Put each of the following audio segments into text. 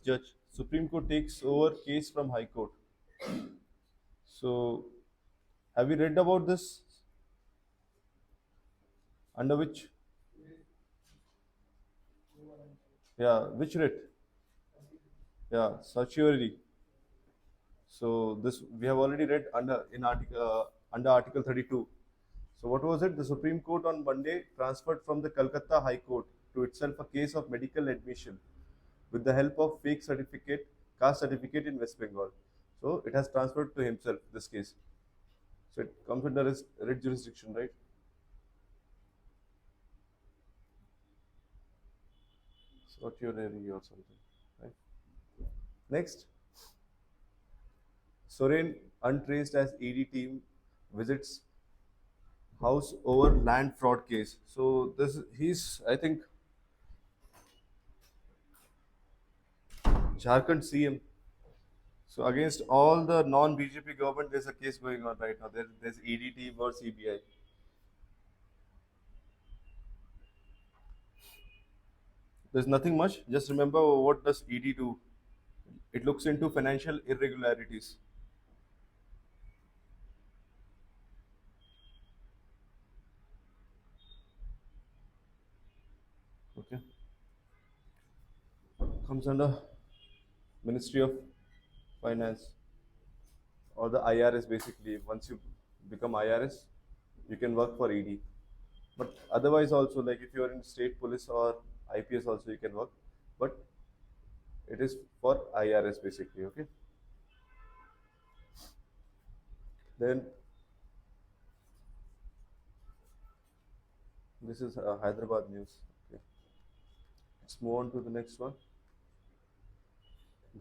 Judge, Supreme Court takes over case from High Court. So, have you read about this? Under which? Yeah, which writ? Yeah, certiorari. So this we have already read under Article 32. So what was it? The Supreme Court on Monday transferred from the Calcutta High Court to itself a case of medical admission with the help of fake certificate, caste certificate in West Bengal. So it has transferred to himself this case. So it comes under his writ jurisdiction, right? Certiorari or something, right? Next, Soren untraced as ED team visits house over land fraud case. So this he's I think Jharkhand CM. So against all the non-BJP government, there's a case going on right now. There's ED team or CBI. There's nothing much. Just remember what does ED do? It looks into financial irregularities. Okay, comes under Ministry of Finance or the IRS basically. Once you become IRS, you can work for ED. But otherwise also, like if you are in state police or IPS also you can work. But it is for IRS basically. Okay. Then this is Hyderabad news. Okay. Let's move on to the next one.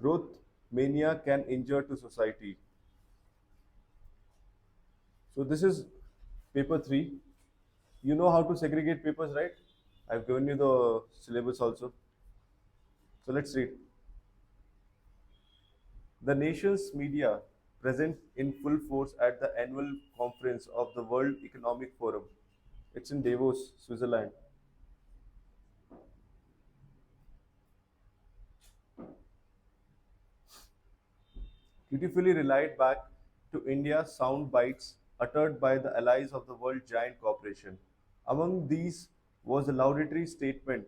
Growth mania can injure to society. So this is paper 3. You know how to segregate papers, right? I've given you the syllabus also. So let's read. The nation's media present in full force at the annual conference of the World Economic Forum. It's in Davos, Switzerland. Dutifully relied back to India's sound bites uttered by the allies of the world giant corporation. Among these was a laudatory statement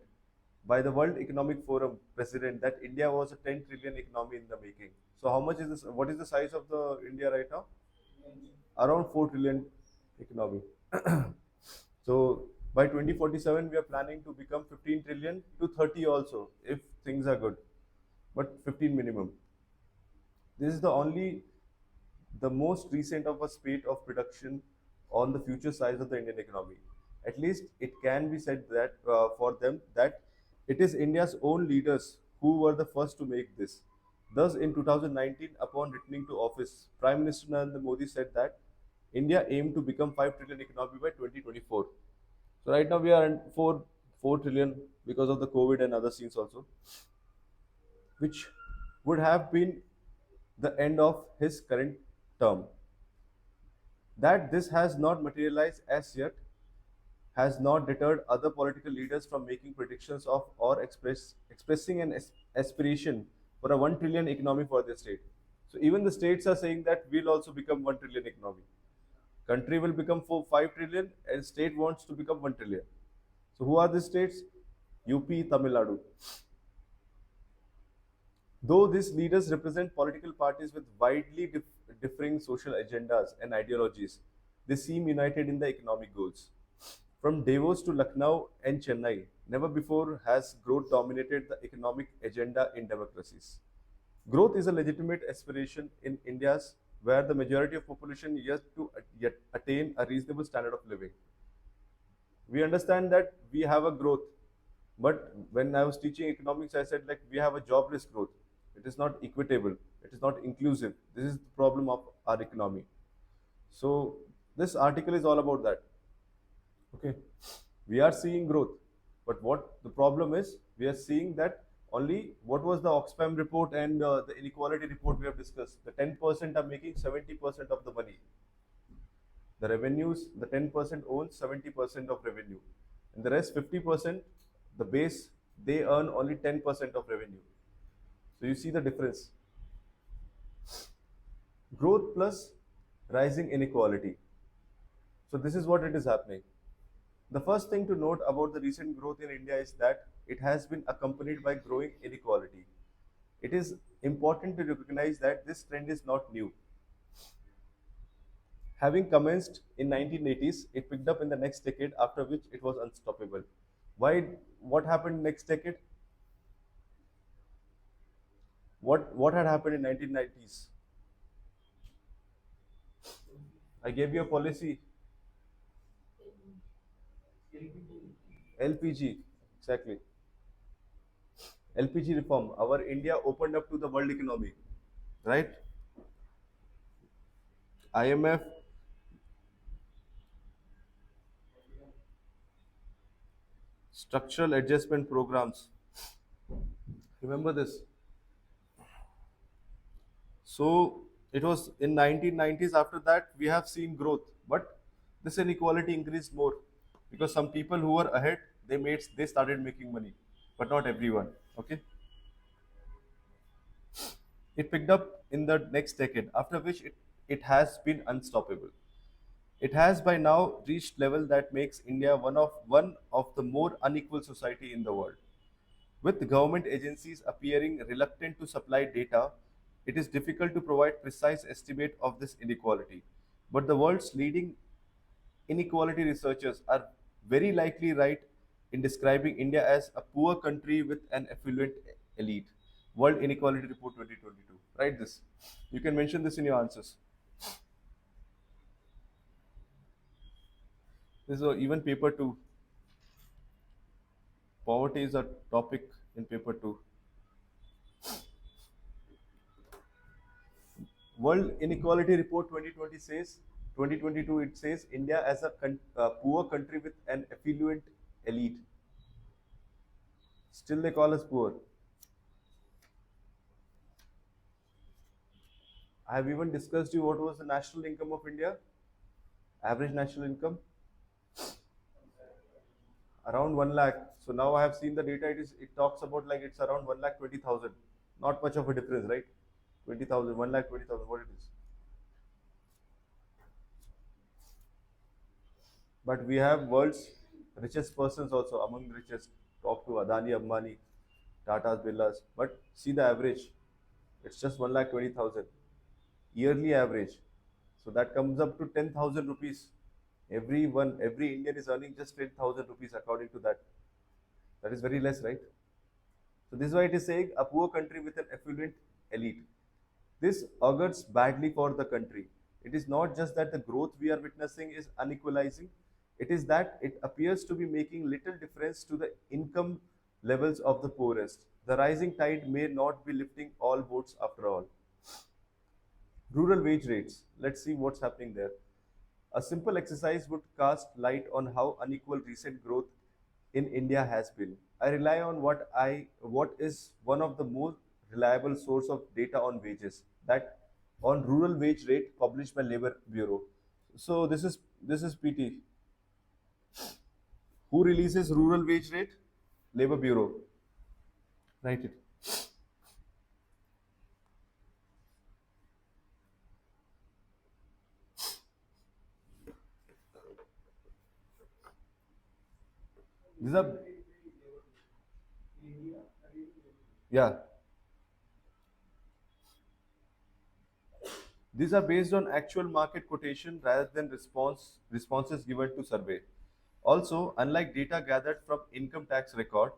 by the World Economic Forum president that India was a 10 trillion economy in the making. So how much is this? What is the size of the India right now? Around 4 trillion economy. So by 2047 we are planning to become 15 trillion to 30 also if things are good, but 15 minimum. This is the most recent of a spate of production on the future size of the Indian economy. At least it can be said that for them that it is India's own leaders who were the first to make this. Thus, in 2019, upon returning to office, Prime Minister Narendra Modi said that India aimed to become 5 trillion economy by 2024. So right now we are at 4 trillion because of the COVID and other scenes also, which would have been the end of his current term. That this has not materialized as yet has not deterred other political leaders from making predictions of or expressing an aspiration for a 1 trillion economy for their state. So even the states are saying that we'll also become 1 trillion economy. Country will become 5 trillion and state wants to become 1 trillion. So who are the states? UP, Tamil Nadu. Though these leaders represent political parties with widely differing social agendas and ideologies, they seem united in the economic goals. From Davos to Lucknow and Chennai, never before has growth dominated the economic agenda in democracies. Growth is a legitimate aspiration in India's where the majority of population yet attain a reasonable standard of living. We understand that we have a growth, but when I was teaching economics, I said like we have a jobless growth. It is not equitable. It is not inclusive. This is the problem of our economy. So this article is all about that. Okay, we are seeing growth, but what the problem is, we are seeing that only what was the Oxfam report and the inequality report we have discussed. The 10% are making 70% of the money. The revenues, the 10% owns 70% of revenue, and the rest 50%, the base they earn only 10% of revenue. So you see the difference. Growth plus rising inequality. So this is what it is happening. The first thing to note about the recent growth in India is that it has been accompanied by growing inequality. It is important to recognize that this trend is not new. Having commenced in 1980s, it picked up in the next decade, after which it was unstoppable. Why? What happened next decade? What had happened in 1990s? I gave you a policy, LPG, exactly. LPG reform. Our India opened up to the world economy, right? IMF, structural adjustment programs. Remember this. So it was in 1990s. After that, we have seen growth, but this inequality increased more because some people who were ahead, they started making money, but not everyone. Okay, it picked up in the next decade, after which it has been unstoppable. It has by now reached level that makes India one of the more unequal society in the world. With government agencies appearing reluctant to supply data, it is difficult to provide precise estimate of this inequality. But the world's leading inequality researchers are very likely right in describing India as a poor country with an affluent elite. World Inequality Report 2022. Write this. You can mention this in your answers. This is even paper 2. Poverty is a topic in paper 2. World Inequality Report 2022 it says India as a poor country with an affluent elite. Still they call us poor. I have even discussed you what was the national income of India, average national income, around 1 lakh. So now I have seen the data. It talks about like it's around 1 lakh 20,000. Not much of a difference, right? 20,000, 1 lakh 20,000. What it is? But we have world's richest persons also among the richest. Talk to Adani, Ambani, Tata's, Birlas. But see the average. It's just 1 lakh 20,000 yearly average. So that comes up to 10,000 rupees. Every Indian is earning just 10,000 rupees according to that. That is very less, right? So this is why it is saying a poor country with an affluent elite. This augurs badly for the country. It is not just that the growth we are witnessing is unequalizing, it is that it appears to be making little difference to the income levels of the poorest. The rising tide may not be lifting all boats after all. Rural wage rates. Let's see what's happening there. A simple exercise would cast light on how unequal recent growth in India has been. I rely on what is one of the most reliable source of data on wages, that on rural wage rate published by Labor Bureau. So this is PT. Who releases rural wage rate? Labor Bureau. Write it. These are yeah. These are based on actual market quotation rather than responses given to survey. Also, unlike data gathered from income tax record,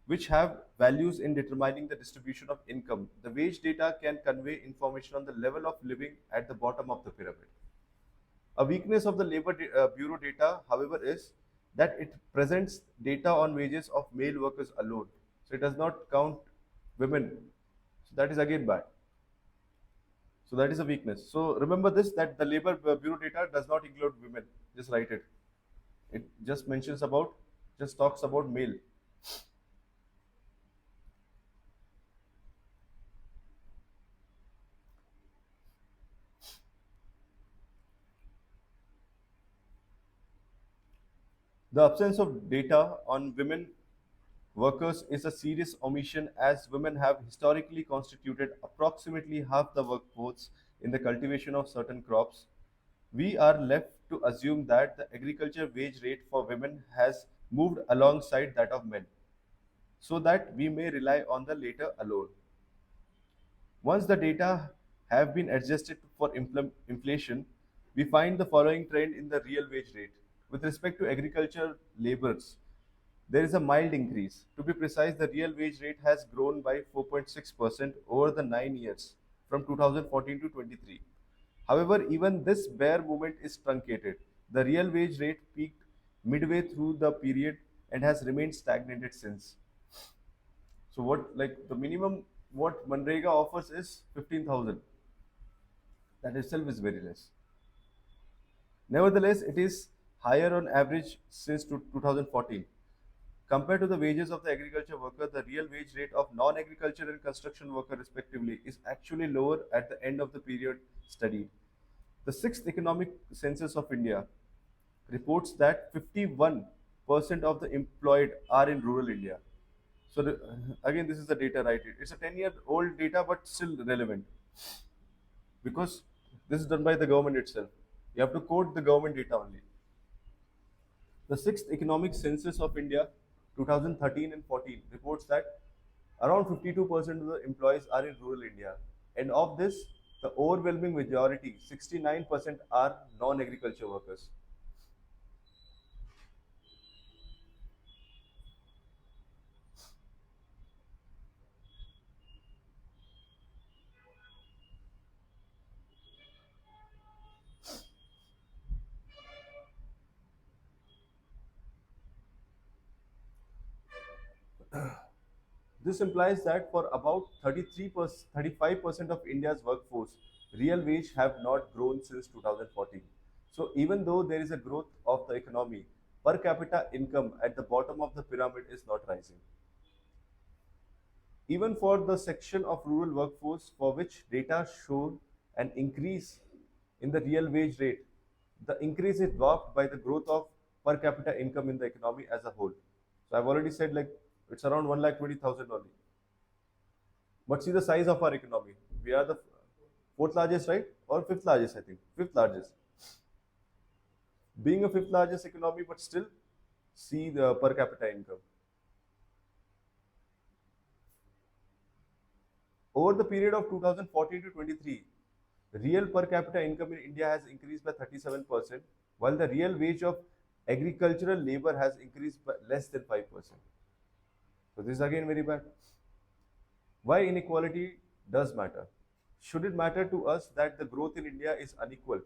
which have values in determining the distribution of income, the wage data can convey information on the level of living at the bottom of the pyramid. A weakness of the Bureau data, however, is that it presents data on wages of male workers alone. So it does not count women. So that is again bad. So that is a weakness. So remember this, that the Labor Bureau data does not include women. Just write it. It just talks about male. The absence of data on women workers is a serious omission as women have historically constituted approximately half the workforce in the cultivation of certain crops. We are left to assume that the agriculture wage rate for women has moved alongside that of men, so that we may rely on the latter alone. Once the data have been adjusted for inflation, we find the following trend in the real wage rate. With respect to agriculture laborers, there is a mild increase. To be precise, the real wage rate has grown by 4.6% over the 9 years from 2014 to 23. However, even this bare movement is truncated. The real wage rate peaked midway through the period and has remained stagnated since. So what like the minimum what Manrega offers is 15,000. That itself is very less. Nevertheless, it is higher on average since 2014. Compared to the wages of the agriculture worker, the real wage rate of non-agriculture and construction worker respectively is actually lower at the end of the period studied. The sixth economic census of India reports that 51% of the employed are in rural India. So again, this is the data, right? It's a 10-year-old data, but still relevant because this is done by the government itself. You have to quote the government data only. The sixth economic census of India, 2013 and 14, reports that around 52% of the employees are in rural India, and of this, the overwhelming majority, 69%, are non-agriculture workers. This implies that for about 35% of India's workforce, real wage have not grown since 2014. So even though there is a growth of the economy, per capita income at the bottom of the pyramid is not rising. Even for the section of rural workforce for which data show an increase in the real wage rate, the increase is dwarfed by the growth of per capita income in the economy as a whole. So I've already said like it's around 1,20,000 only. But see the size of our economy. We are the fourth largest, right? Or fifth largest, I think. Fifth largest. Being a fifth largest economy, but still see the per capita income. Over the period of 2014 to 23, real per capita income in India has increased by 37%, while the real wage of agricultural labor has increased by less than 5%. So this is again very bad. Why inequality does matter? Should it matter to us that the growth in India is unequal?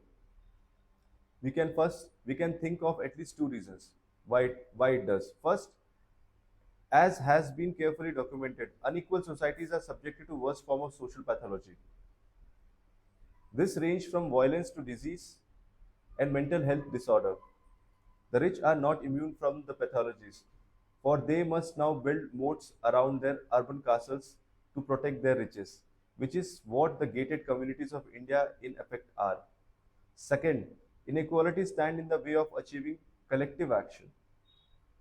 We can think of at least two reasons why it does. First, as has been carefully documented, unequal societies are subjected to worst form of social pathology. This range from violence to disease and mental health disorder. The rich are not immune from the pathologies, for they must now build moats around their urban castles to protect their riches, which is what the gated communities of India in effect are. Second, inequalities stand in the way of achieving collective action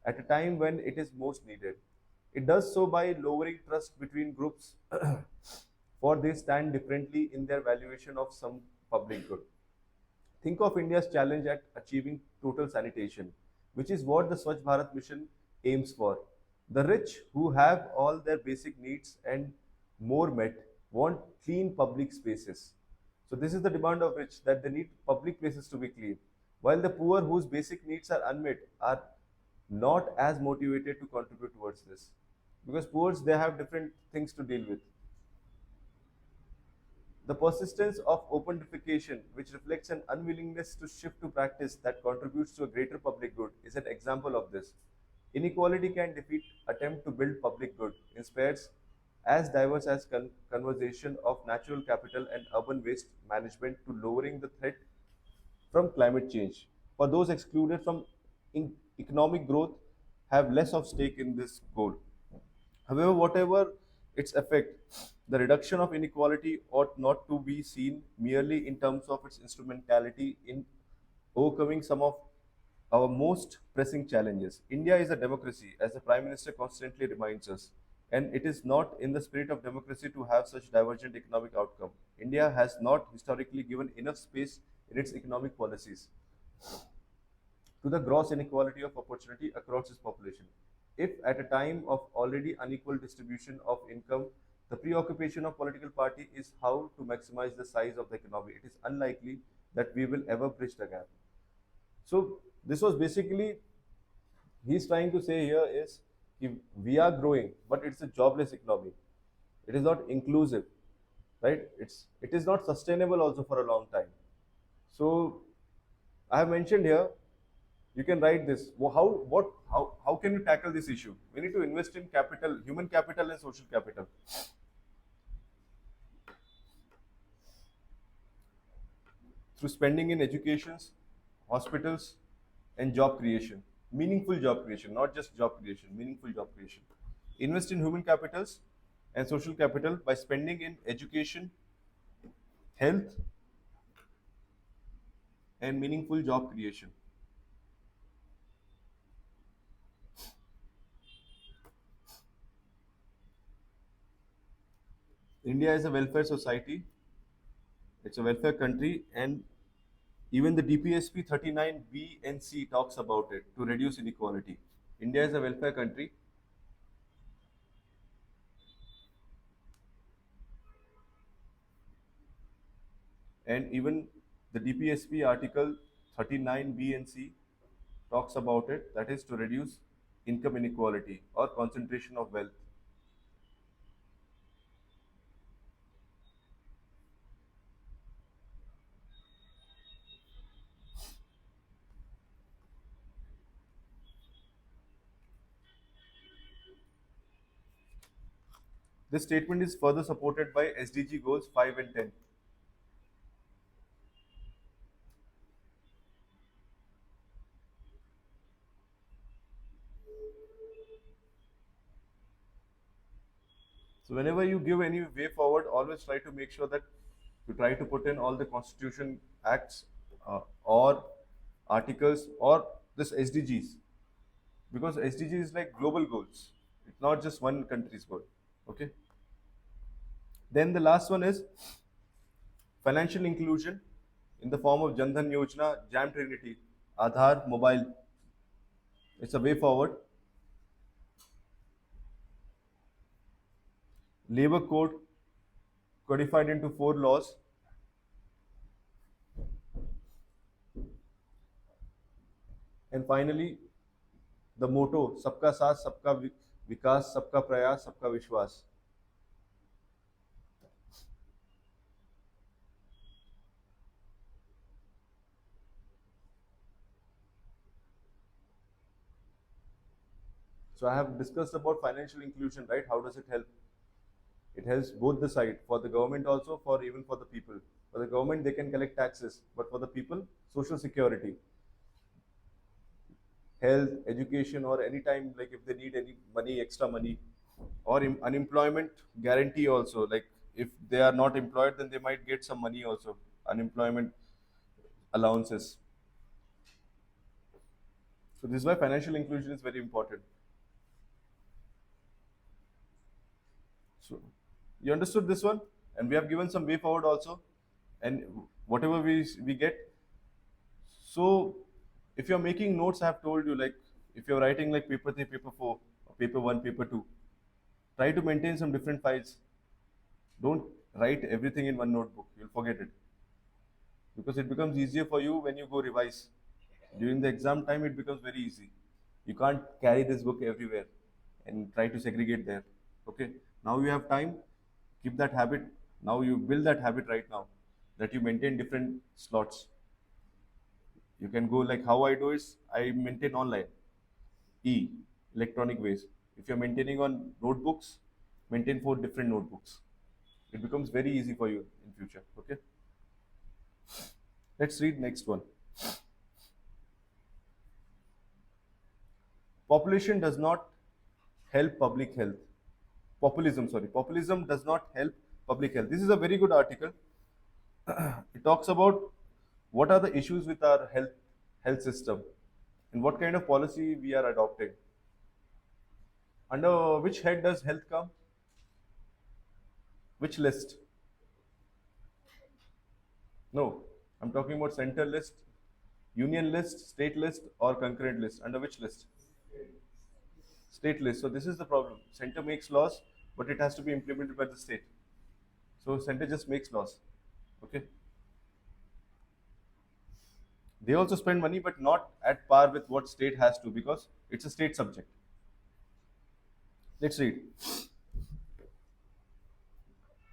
at a time when it is most needed. It does so by lowering trust between groups, for they stand differently in their valuation of some public good. Think of India's challenge at achieving total sanitation, which is what the Swachh Bharat mission aims for. The rich, who have all their basic needs and more met, want clean public spaces. So this is the demand of rich, that they need public places to be clean. While the poor, whose basic needs are unmet, are not as motivated to contribute towards this. Because poor, they have different things to deal with. The persistence of open defecation, which reflects an unwillingness to shift to practice that contributes to a greater public good, is an example of this. Inequality can defeat attempt to build public good in spheres as diverse as conversation of natural capital and urban waste management to lowering the threat from climate change. For those excluded from economic growth have less of stake in this goal. However, whatever its effect, the reduction of inequality ought not to be seen merely in terms of its instrumentality in overcoming some of our most pressing challenges. India is a democracy, as the Prime Minister constantly reminds us, and it is not in the spirit of democracy to have such divergent economic outcome. India has not historically given enough space in its economic policies to the gross inequality of opportunity across its population. If at a time of already unequal distribution of income, the preoccupation of political party is how to maximize the size of the economy, it is unlikely that we will ever bridge the gap. So this was basically he's trying to say here is if we are growing, but it's a jobless economy. It is not inclusive, right? It is not sustainable also for a long time. So I have mentioned here, you can write this. How can you tackle this issue? We need to invest in capital, human capital and social capital through spending in educations, hospitals, and job creation. Meaningful job creation, not just job creation, meaningful job creation. Invest in human capitals and social capital by spending in education, health, and meaningful job creation. India is a welfare society, it's a welfare country, and even the DPSP 39B and C talks about it to reduce inequality. India is a welfare country, and even the DPSP article 39B and C talks about it, that is to reduce income inequality or concentration of wealth. This statement is further supported by SDG goals 5 and 10. So whenever you give any way forward, always try to make sure that you try to put in all the constitution acts or articles or this SDGs, because SDG is like global goals. It's not just one country's goal. Okay. Then the last one is financial inclusion in the form of Jandhan Yojana, Jam Trinity, Aadhaar Mobile. It's a way forward. Labor code codified into 4 laws. And finally, the motto Sabka Saath, Sabka Vikas, Sabka Prayas, Sabka Vishwas. So I have discussed about financial inclusion, right? How does it help? It helps both the side, for the government also, for even for the people. For the government, they can collect taxes, but for the people, social security, health, education, or any time like if they need any money, extra money, or unemployment guarantee also. Like if they are not employed, then they might get some money also, unemployment allowances. So this is why financial inclusion is very important. So you understood this one, and we have given some way forward also, and whatever we get. So if you're making notes, I have told you like if you're writing like paper 3, paper 4, or paper 1, paper 2, try to maintain some different files. Don't write everything in one notebook. You'll forget it because it becomes easier for you when you go revise. During the exam time, it becomes very easy. You can't carry this book everywhere and try to segregate there. Okay. Now you have time. Keep that habit. Now you build that habit right now that you maintain different slots. You can go like how I do is I maintain online, electronic ways. If you're maintaining on notebooks, maintain 4 different notebooks. It becomes very easy for you in future. Okay. Let's read next one. Population does not help public health. Populism, sorry. Populism does not help public health. This is a very good article. It talks about what are the issues with our health system. And what kind of policy we are adopting? Under which head does health come? Which list? No, I'm talking about center list, union list, state list, or concurrent list. Under which list? State list. So this is the problem. Center makes laws, but it has to be implemented by the state. So center just makes laws. Okay. They also spend money, but not at par with what state has to because it's a state subject. Let's read.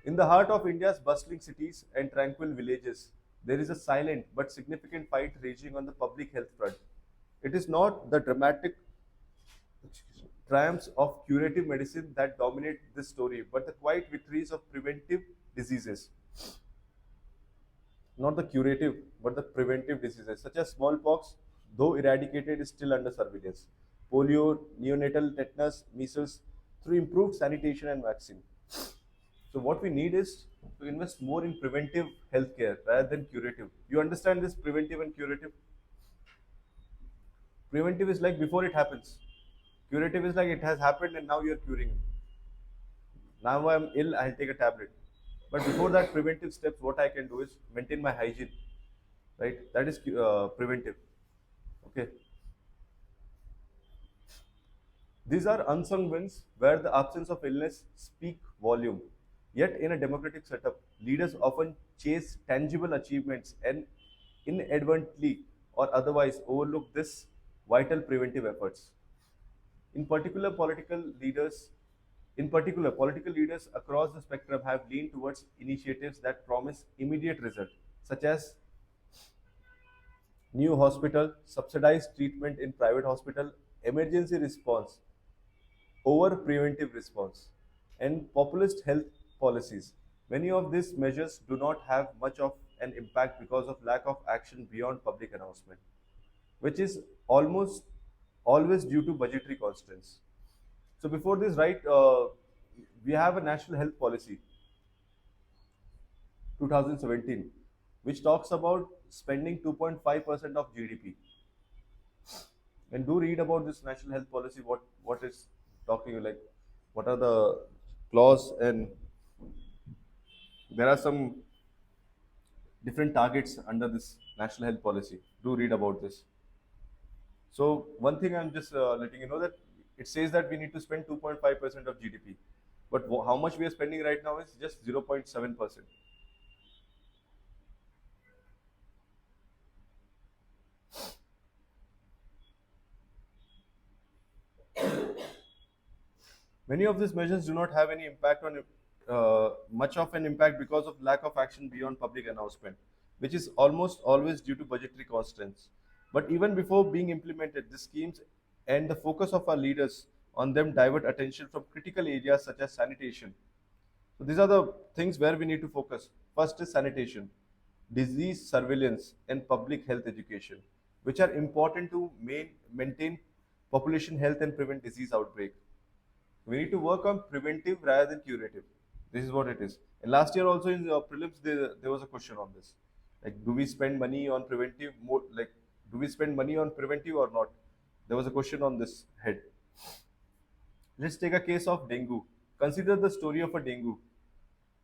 In the heart of India's bustling cities and tranquil villages, there is a silent but significant fight raging on the public health front. It is not the dramatic triumphs of curative medicine that dominate this story, but the quiet victories of preventive diseases. Not the curative, but the preventive diseases, such as smallpox, though eradicated, is still under surveillance. Polio, neonatal tetanus, measles, through improved sanitation and vaccine. So what we need is to invest more in preventive healthcare rather than curative. You understand this preventive and curative? Preventive is like before it happens. Curative is like it has happened and now you're curing it. Now I'm ill, I'll take a tablet. But before that, preventive steps, what I can do is maintain my hygiene, right? That is preventive. Okay. These are unsung wins where the absence of illness speak volume. Yet in a democratic setup, leaders often chase tangible achievements and inadvertently or otherwise overlook this vital preventive efforts. In particular, political leaders across the spectrum have leaned towards initiatives that promise immediate result, such as new hospital, subsidized treatment in private hospital, emergency response over preventive response, and populist health policies. Many of these measures do not have much of an impact because of lack of action beyond public announcement, which is almost always due to budgetary constraints. So before this, right, we have a national health policy, 2017, which talks about spending 2.5% of GDP. And do read about this national health policy. What is talking like? What are the clause? And there are some different targets under this national health policy. Do read about this. So one thing I'm just letting you know that it says that we need to spend 2.5% of GDP, but how much we are spending right now is just 0.7%. Many of these measures do not have any impact on much of an impact because of lack of action beyond public announcement, which is almost always due to budgetary constraints. But even before being implemented, the schemes and the focus of our leaders on them divert attention from critical areas such as sanitation. So these are the things where we need to focus. First is sanitation, disease surveillance, and public health education, which are important to maintain population health and prevent disease outbreak. We need to work on preventive rather than curative. This is what it is. And last year also in the prelims, there was a question on this. Like, do we spend money on preventive more? Like, do we spend money on preventive or not? There was a question on this head. Let's take a case of dengue. Consider the story of a dengue,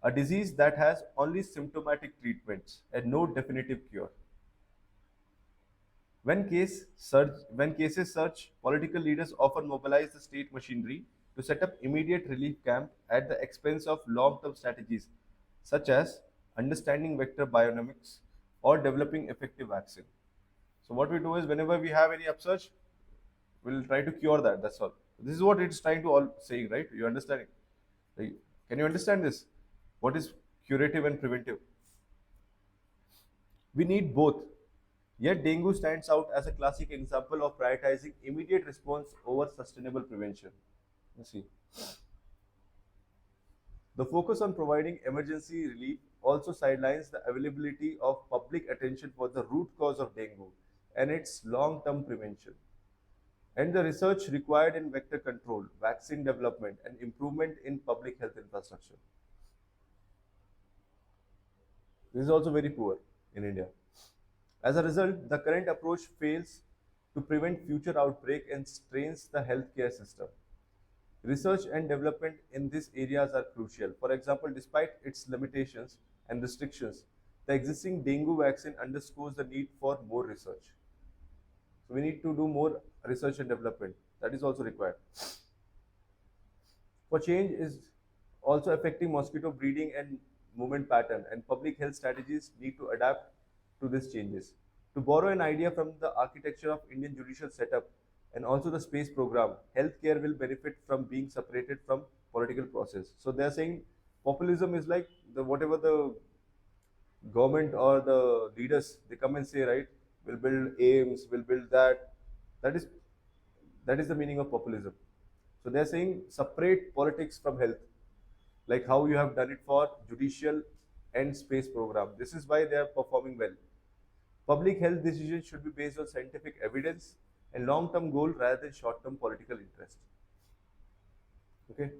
a disease that has only symptomatic treatments and no definitive cure. When cases surge, political leaders often mobilize the state machinery to set up immediate relief camp at the expense of long-term strategies such as understanding vector bionomics or developing effective vaccine. So what we do is whenever we have any upsurge, we'll try to cure that. That's all. This is what it's trying to all saying, right? You understand it? Like, can you understand this? What is curative and preventive? We need both. Yet dengue stands out as a classic example of prioritizing immediate response over sustainable prevention. Let's see. The focus on providing emergency relief also sidelines the availability of public attention for the root cause of dengue and its long-term prevention, and the research required in vector control, vaccine development, and improvement in public health infrastructure. This is also very poor in India. As a result, the current approach fails to prevent future outbreak and strains the healthcare system. Research and development in these areas are crucial. For example, despite its limitations and restrictions, the existing dengue vaccine underscores the need for more research. So we need to do more research and development. That is also required. For change is also affecting mosquito breeding and movement pattern, and public health strategies need to adapt to these changes. To borrow an idea from the architecture of Indian judicial setup and also the space program, healthcare will benefit from being separated from political process. So they are saying populism is like the whatever the government or the leaders they come and say, right, we'll build aims, we'll build that. That is that is the meaning of populism. So they're saying separate politics from health, like how you have done it for judicial and space program. This is why they are performing well. Public health decisions should be based on scientific evidence and long-term goal rather than short-term political interest. Okay.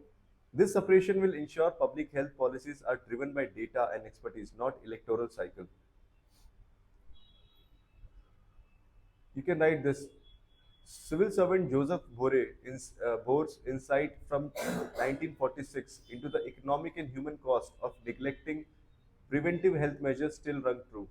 This separation will ensure public health policies are driven by data and expertise, not electoral cycle. You can write this. Civil servant Joseph Bohr's insight from 1946 into the economic and human cost of neglecting preventive health measures still rung true.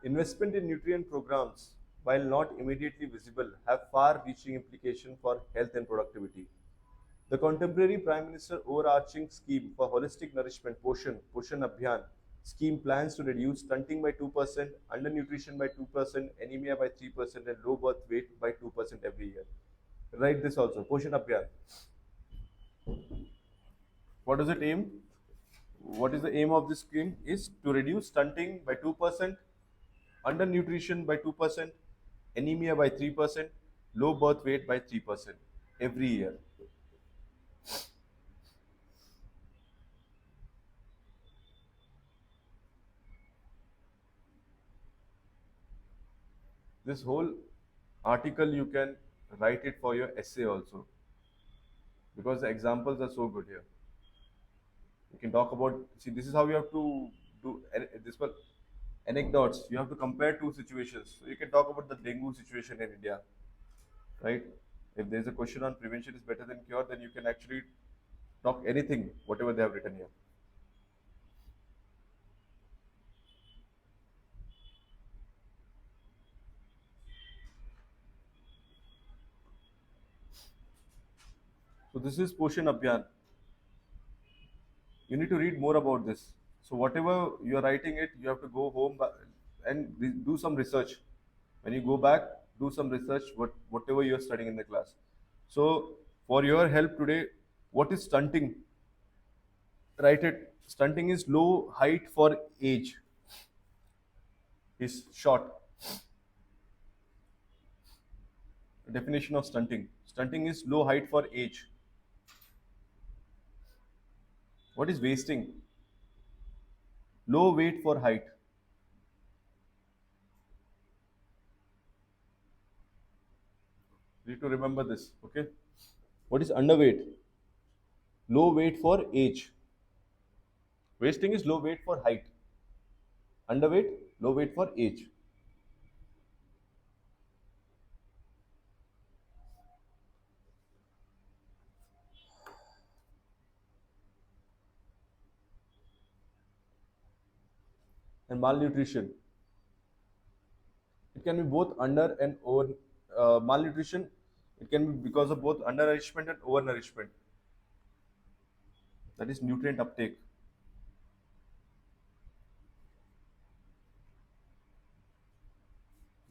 Investment in nutrient programs, while not immediately visible, have far-reaching implications for health and productivity. The contemporary Prime Minister overarching scheme for holistic nourishment, Poshan Abhiyan scheme plans to reduce stunting by 2%, undernutrition by 2%, anemia by 3%, and low birth weight by 2% every year. Write this also, Poshan Abhiyan. What does it aim? What is the aim of this scheme? Is to reduce stunting by 2%, undernutrition by 2%, anemia by 3%, low birth weight by 3% every year. This whole article you can write it for your essay also, because the examples are so good here. You can talk about, see, this is how you have to do this one anecdotes. You have to compare two situations. So you can talk about the dengue situation in India, right? If there's a question on prevention is better than cure, then you can actually talk anything, whatever they have written here. So this is Poshan Abhiyan. You need to read more about this. So whatever you are writing it, you have to go home and do some research. When you go back, do some research whatever you are studying in the class. So for your help today, what is stunting? Write it. Stunting is low height for age. Is short. Definition of stunting. Stunting is low height for age. What is wasting? Low weight for height. You need to remember this. Okay. What is underweight? Low weight for age. Wasting is low weight for height. Underweight, low weight for age. And malnutrition. It can be both under and over. Malnutrition, it can be because of both undernourishment and overnourishment. That is nutrient uptake.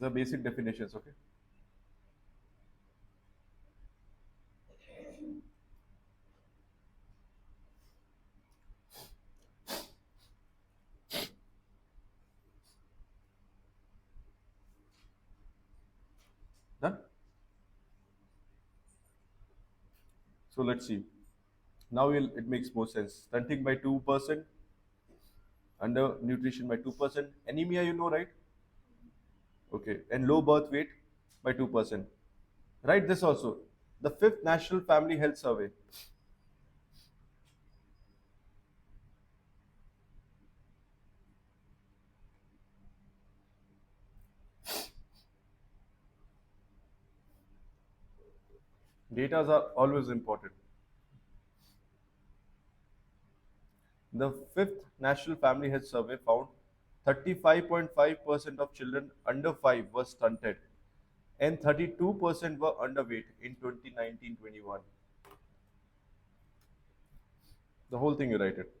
The basic definitions, okay? So let's see. Now it makes more sense. Stunting by 2%, undernutrition by 2%, anemia, you know, right? Okay, and low birth weight by 2%. Write this also. The fifth National Family Health Survey. Data are always important. The fifth National Family Health Survey found 35.5% of children under 5 were stunted and 32% were underweight in 2019-21. The whole thing you write it.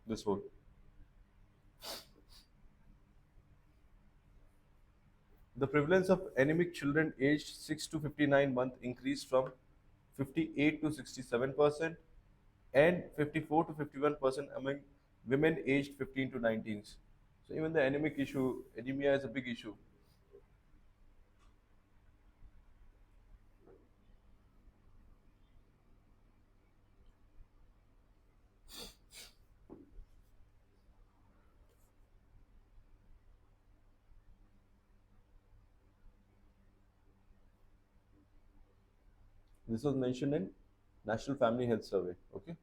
This whole. The prevalence of anemic children aged 6 to 59 months increased from 58 to 67% and 54 to 51% among women aged 15 to 19. So even the anemic issue, anemia is a big issue. This was mentioned in National Family Health Survey. Okay.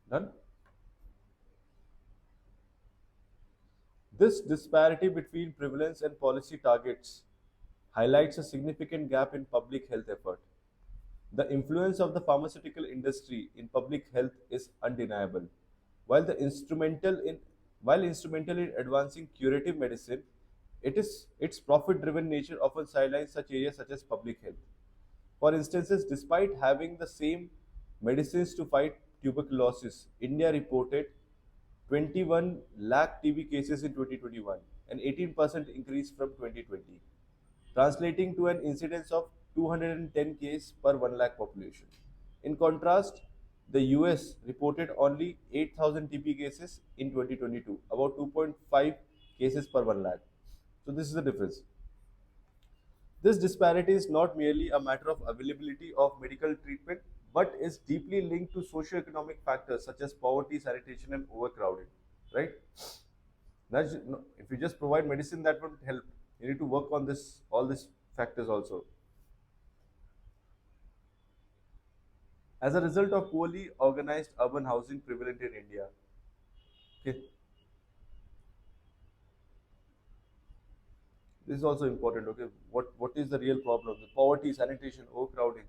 Done. This disparity between prevalence and policy targets highlights a significant gap in public health effort. The influence of the pharmaceutical industry in public health is undeniable. While the instrumental in while instrumental in advancing curative medicine, its profit-driven nature often sidelines such areas such as public health. For instances, despite having the same medicines to fight tuberculosis, India reported 21 lakh TB cases in 2021, an 18% increase from 2020, translating to an incidence of 210 cases per 1 lakh population. In contrast, the US reported only 8,000 TB cases in 2022, about 2.5 cases per 1 lakh. So this is the difference. This disparity is not merely a matter of availability of medical treatment, but is deeply linked to socio-economic factors such as poverty, sanitation, and overcrowding. Right? No, if you just provide medicine, that won't help. You need to work on this, all these factors also. As a result of poorly organized urban housing prevalent in India, okay, this is also important. Okay, what is the real problem? The poverty, sanitation, overcrowding.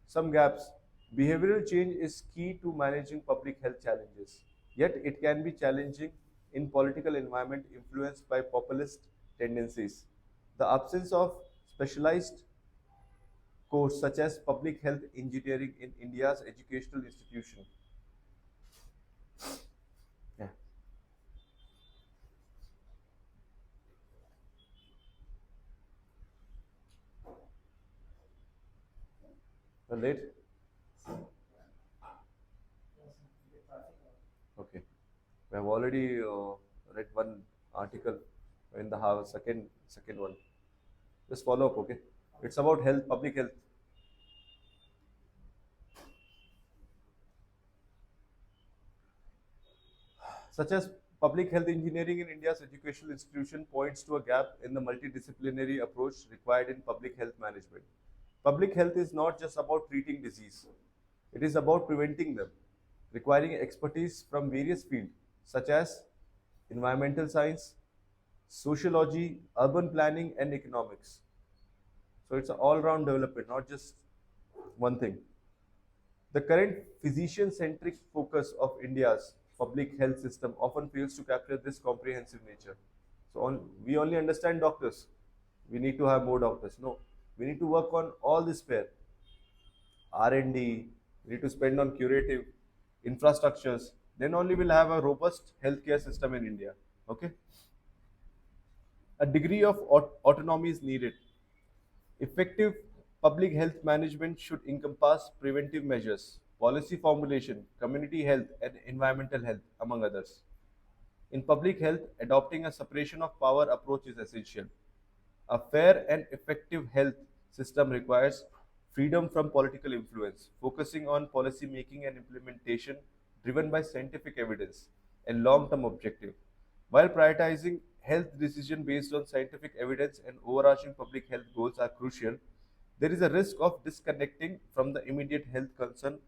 Some gaps. Behavioral change is key to managing public health challenges. Yet it can be challenging in political environment influenced by populist tendencies. The absence of specialized course such as public health engineering in India's educational institution. Yeah. Late? Okay. We have already read one article in the house, second one. Just follow up, okay? It's about health, public health. Such as public health engineering in India's educational institution points to a gap in the multidisciplinary approach required in public health management. Public health is not just about treating disease, it is about preventing them, requiring expertise from various fields such as environmental science, sociology, urban planning, and economics. So it's an all round development, not just one thing. The current physician centric focus of India's public health system often fails to capture this comprehensive nature. So we only understand doctors. We need to have more doctors. No, we need to work on all this pair. R&D, we need to spend on curative infrastructures. Then only we'll have a robust healthcare system in India. Okay? A degree of autonomy is needed. Effective public health management should encompass preventive measures, policy formulation, community health, and environmental health, among others. In public health, adopting a separation of power approach is essential. A fair and effective health system requires freedom from political influence, focusing on policy making and implementation driven by scientific evidence and long term objective. While prioritizing health decisions based on scientific evidence and overarching public health goals are crucial, there is a risk of disconnecting from the immediate health concern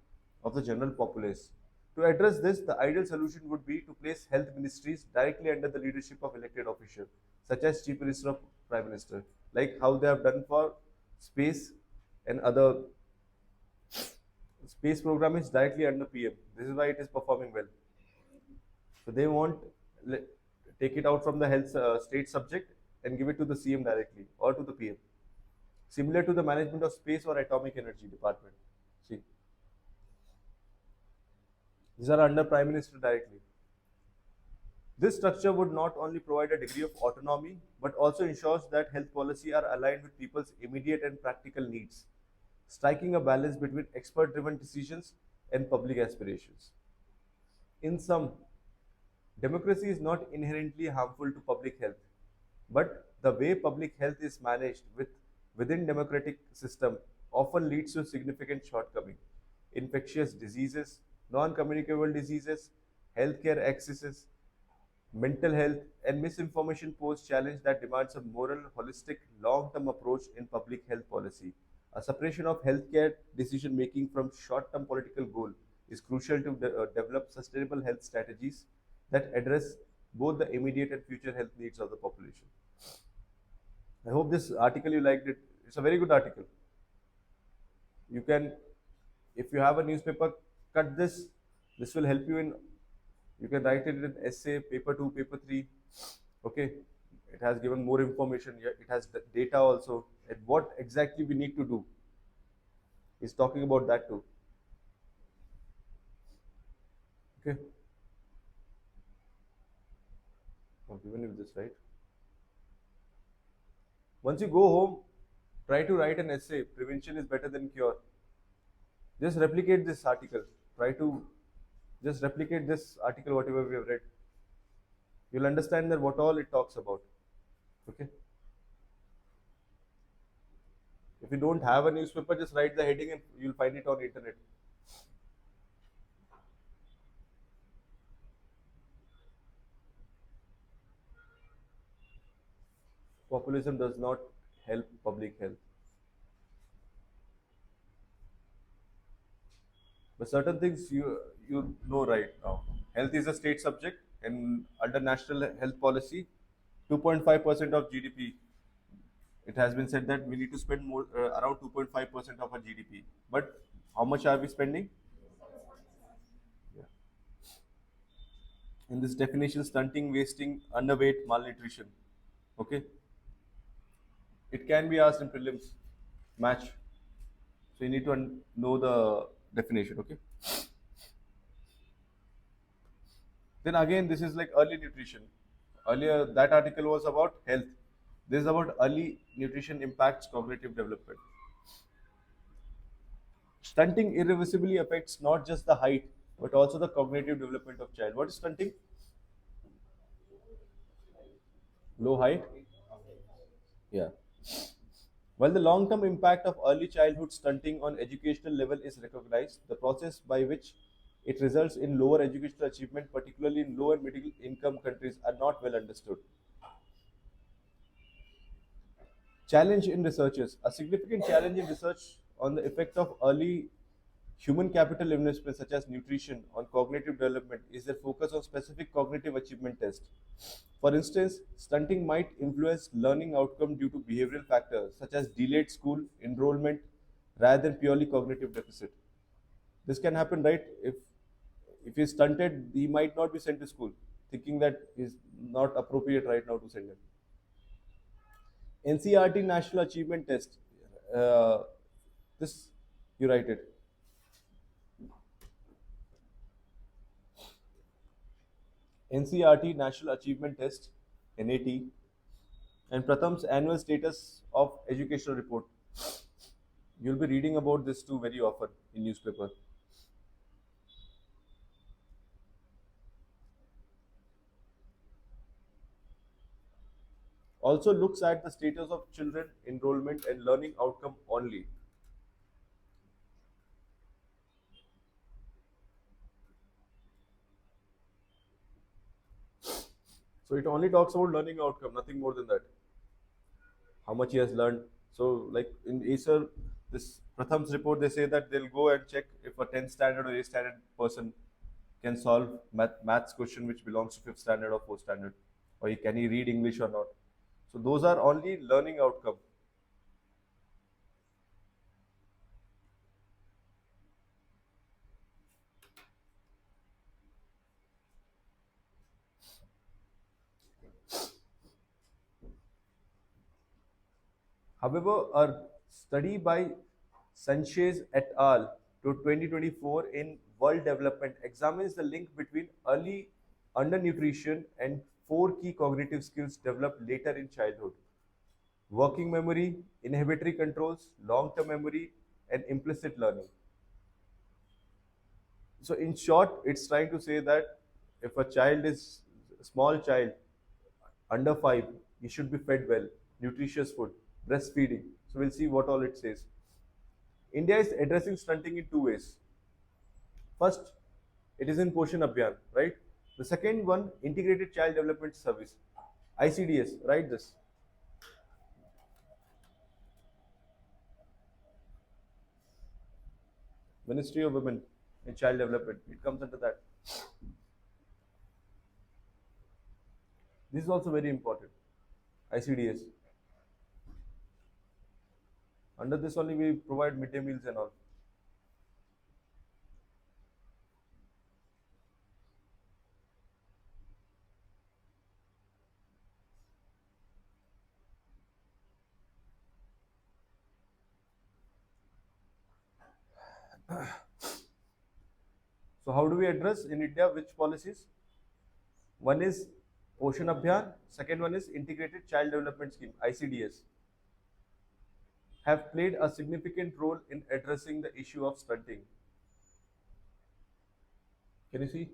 of the general populace. To address this, the ideal solution would be to place health ministries directly under the leadership of elected officials, such as Chief Minister of Prime Minister, like how they have done for space and other space program is directly under PM. This is why it is performing well. So they want le- take it out from the health state subject and give it to the CM directly or to the PM. Similar to the management of space or atomic energy department. See, these are under Prime Minister directly. This structure would not only provide a degree of autonomy, but also ensures that health policy are aligned with people's immediate and practical needs, striking a balance between expert-driven decisions and public aspirations. In sum, democracy is not inherently harmful to public health, but the way public health is managed within democratic system often leads to significant shortcoming. Infectious diseases, non-communicable diseases, healthcare excesses, mental health, and misinformation pose challenge that demands a moral, holistic, long-term approach in public health policy. A separation of healthcare decision making from short-term political goal is crucial to develop sustainable health strategies that address both the immediate and future health needs of the population. I hope this article you liked it. It's a very good article. You can, if you have a newspaper, cut this. This will help you in. You can write it in essay, paper two, paper three. Okay, it has given more information. It has data also, and what exactly we need to do. Is talking about that too. Okay, I've given you this right. Once you go home, try to write an essay. Prevention is better than cure. Just replicate this article. Try to just replicate this article, whatever we have read. You'll understand that what all it talks about. Okay. If you don't have a newspaper, just write the heading and you'll find it on internet. Populism does not help public health. But certain things you know right now. Health is a state subject, and under national health policy, 2.5% of GDP. It has been said that we need to spend more around 2.5% of our GDP. But how much are we spending? Yeah. In this definition, stunting, wasting, underweight, malnutrition. Okay, it can be asked in prelims match. So you need to know the definition. Okay. Then again, this is like early nutrition. Earlier, that article was about health. This is about early nutrition impacts cognitive development. Stunting irreversibly affects not just the height, but also the cognitive development of child. What is stunting? Low height? Yeah. While the long-term impact of early childhood stunting on educational level is recognized, the process by which it results in lower educational achievement, particularly in low and middle income countries, are not well understood. Challenge in researchers. A significant challenge in research on the effect of early human capital investments such as nutrition on cognitive development is their focus on specific cognitive achievement tests. For instance, stunting might influence learning outcome due to behavioral factors such as delayed school enrollment rather than purely cognitive deficit. This can happen, right? If he's stunted, he might not be sent to school, thinking that is not appropriate right now to send him. NCRT National Achievement Test. Uh, this you write it. NCRT National Achievement Test (NAT) And Pratham's annual status of educational report. You'll be reading about this too very often in newspaper. Also looks at the status of children enrollment and learning outcome only. So it only talks about learning outcome, nothing more than that. How much he has learned. So like in Acer, this Pratham's report, they say that they'll go and check if a 10th standard or 8th standard person can solve maths question which belongs to 5th standard or 4th standard, or can he read English or not. So those are only learning outcome. However, a study by Sanchez et al. To 2024 in World Development examines the link between early undernutrition and four key cognitive skills developed later in childhood: working memory, inhibitory controls, long term memory, and implicit learning. So, in short, it's trying to say that if a child is a small child under 5, he should be fed well, nutritious food, breastfeeding. So, we'll see what all it says. India is addressing stunting in two ways. First, it is in Poshan Abhiyan, right? The second one, Integrated Child Development Service, ICDS, right? This Ministry of Women and Child Development. It comes under that. This is also very important. ICDS. Under this only we provide midday meals and all. So how do we address in India which policies? One is Poshan Abhiyan, second one is Integrated Child Development Scheme, ICDS, have played a significant role in addressing the issue of stunting. Can you see?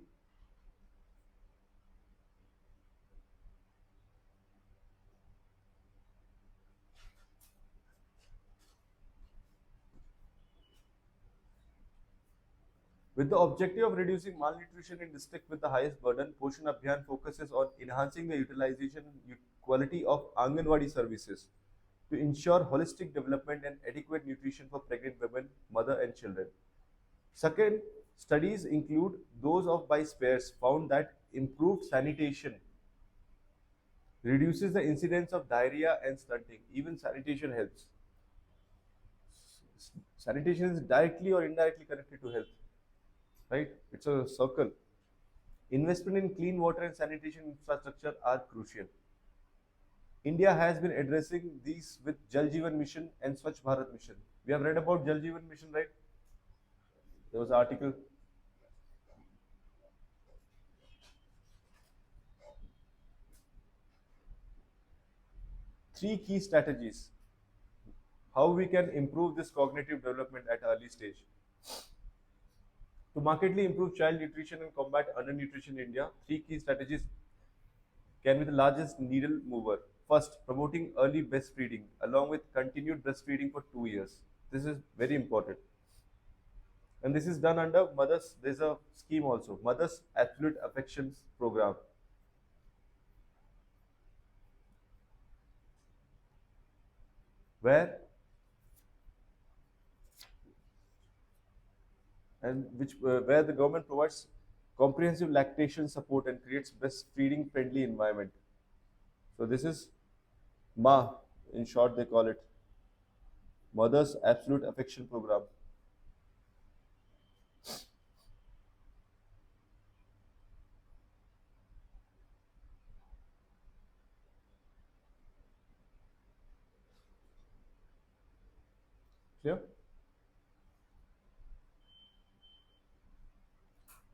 With the objective of reducing malnutrition in districts with the highest burden, Poshan Abhiyan focuses on enhancing the utilization and quality of Anganwadi services to ensure holistic development and adequate nutrition for pregnant women, mother and children. Second, studies include those of by spares found that improved sanitation reduces the incidence of diarrhea and stunting. Even sanitation helps. Sanitation is directly or indirectly connected to health, right? It's a circle. Investment in clean water and sanitation infrastructure are crucial. India has been addressing these with Jal Jeevan Mission and Swachh Bharat Mission. We have read about Jal Jeevan Mission, right? There was an article. Three key strategies how we can improve this cognitive development at early stage. To markedly improve child nutrition and combat undernutrition in India, three key strategies can be the largest needle mover. First, promoting early breastfeeding along with continued breastfeeding for 2 years. This is very important. And this is done under Mothers, there's a scheme also, Mothers Absolute Affections Program, where where the government provides comprehensive lactation support and creates breastfeeding friendly environment. So this is MA, in short they call it, Mothers Absolute Affection Program. Clear?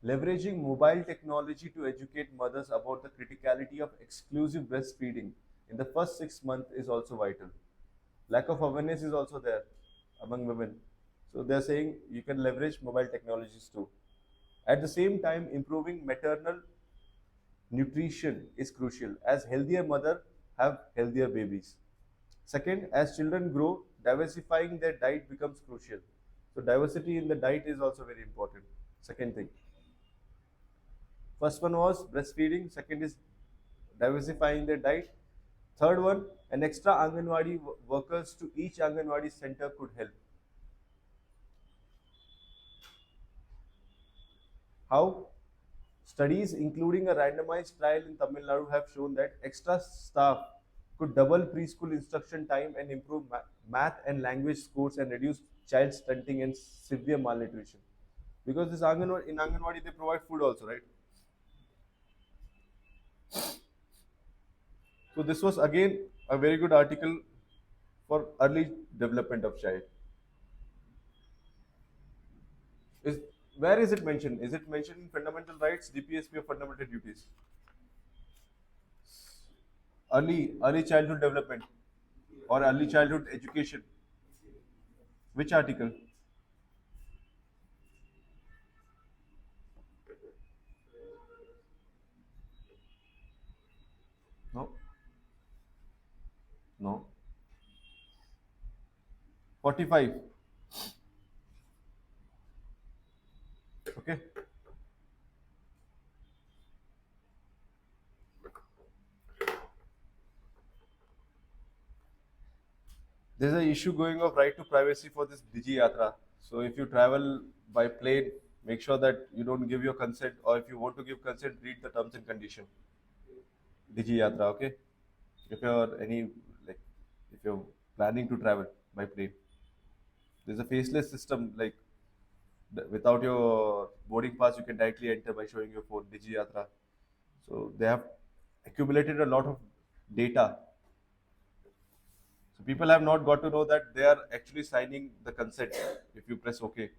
Leveraging mobile technology to educate mothers about the criticality of exclusive breastfeeding in the first 6 months is also vital. Lack of awareness is also there among women. So they're saying you can leverage mobile technologies too. At the same time, improving maternal nutrition is crucial as healthier mother have healthier babies. Second, as children grow, diversifying their diet becomes crucial. So diversity in the diet is also very important. Second thing. First one was breastfeeding. Second is diversifying their diet. Third one, an extra Anganwadi workers to each Anganwadi center could help. How? Studies, including a randomized trial in Tamil Nadu, have shown that extra staff could double preschool instruction time and improve math and language scores and reduce child stunting and severe malnutrition. Because this Anganwadi, in Anganwadi they provide food also, right? So this was again a very good article for early development of child. Is where is it mentioned? Is it mentioned in fundamental rights, DPSP or fundamental duties? Early childhood development or early childhood education. Which article? No, no. 45. Okay. There's an issue going of right to privacy for this Digi Yatra. So if you travel by plane, make sure that you don't give your consent, or if you want to give consent, read the terms and condition. Digi Yatra, okay? If you're like if you're planning to travel by plane, there's a faceless system like without your boarding pass, you can directly enter by showing your phone. Digi Yatra. So they have accumulated a lot of data. So people have not got to know that they are actually signing the consent if you press OK.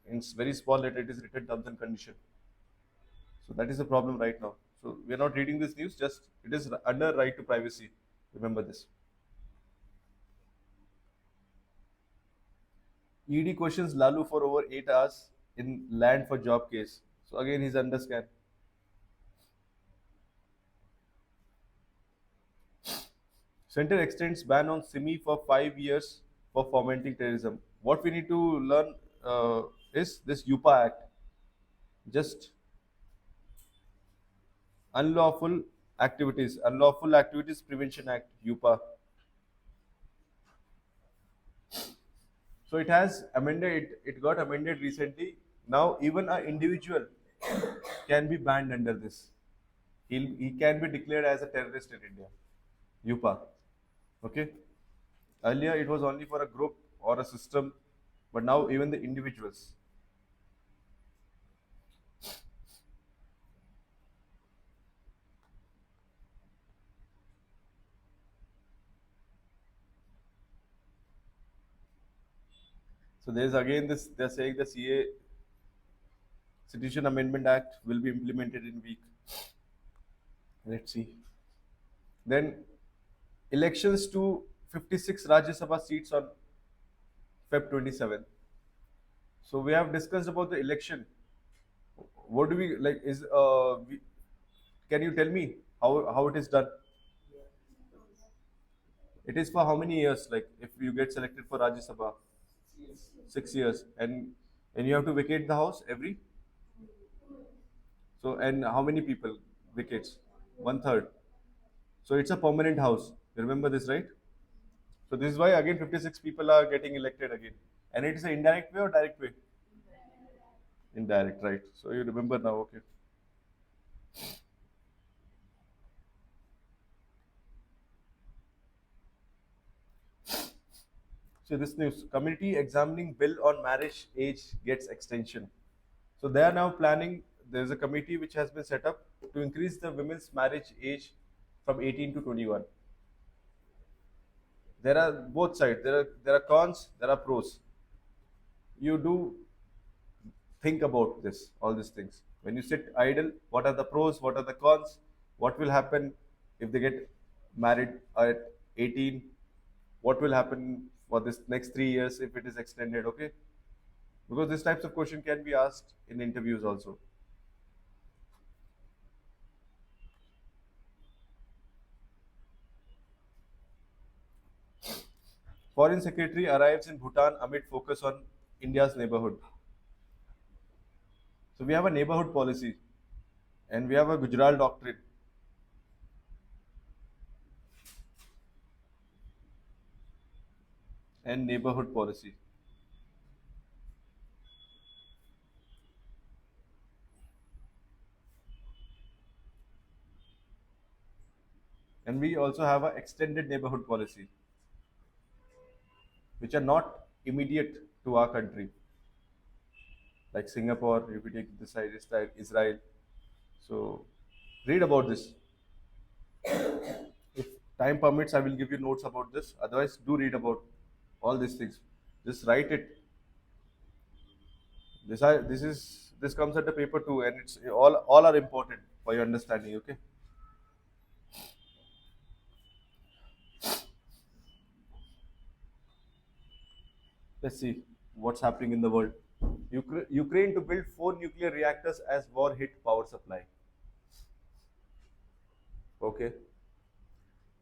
In very small letter, it is written terms and condition. So that is the problem right now. So we are not reading this news, just it is under right to privacy. Remember this. ED questions Lalu for over 8 hours in land for job case. So again, he's under scan. Center extends ban on SIMI for 5 years for fomenting terrorism. What we need to learn is this UPA Act. Just Unlawful Activities Prevention Act, UPA. So it has amended. It got amended recently. Now even an individual can be banned under this. He can be declared as a terrorist in India. UPA. Okay. Earlier it was only for a group or a system, but now even the individuals. So there's again this. They're saying the CA Citizen Amendment Act will be implemented in week. Let's see. Then elections to 56 Rajya Sabha seats on Feb 27. So we have discussed about the election. What do we like? Can you tell me how it is done? It is for how many years? Like if you get selected for Rajya Sabha, 6 years, and you have to vacate the house every. So and how many people vacates? One third. So it's a permanent house. You remember this, right? So this is why again 56 people are getting elected again, and it is an indirect way or direct way? Indirect, right? So you remember now, okay? So this news: committee examining bill on marriage age gets extension. So they are now planning. There is a committee which has been set up to increase the women's marriage age from 18 to 21. There are both sides. There are cons. There are pros. You do think about this, all these things. When you sit idle, what are the pros? What are the cons? What will happen if they get married at 18, what will happen for this next 3 years if it is extended, okay? Because these types of question can be asked in interviews also. Foreign Secretary arrives in Bhutan amid focus on India's neighborhood. So we have a neighborhood policy and we have a Gujarat doctrine and neighborhood policy. And we also have an extended neighborhood policy, which are not immediate to our country, like Singapore, if we take this side, Israel. So read about this. If time permits, I will give you notes about this. Otherwise, do read about all these things. Just write it. This comes at the paper too, and it's all are important for your understanding. Okay. Let's see what's happening in the world. Ukraine to build 4 nuclear reactors as war hit power supply. Okay.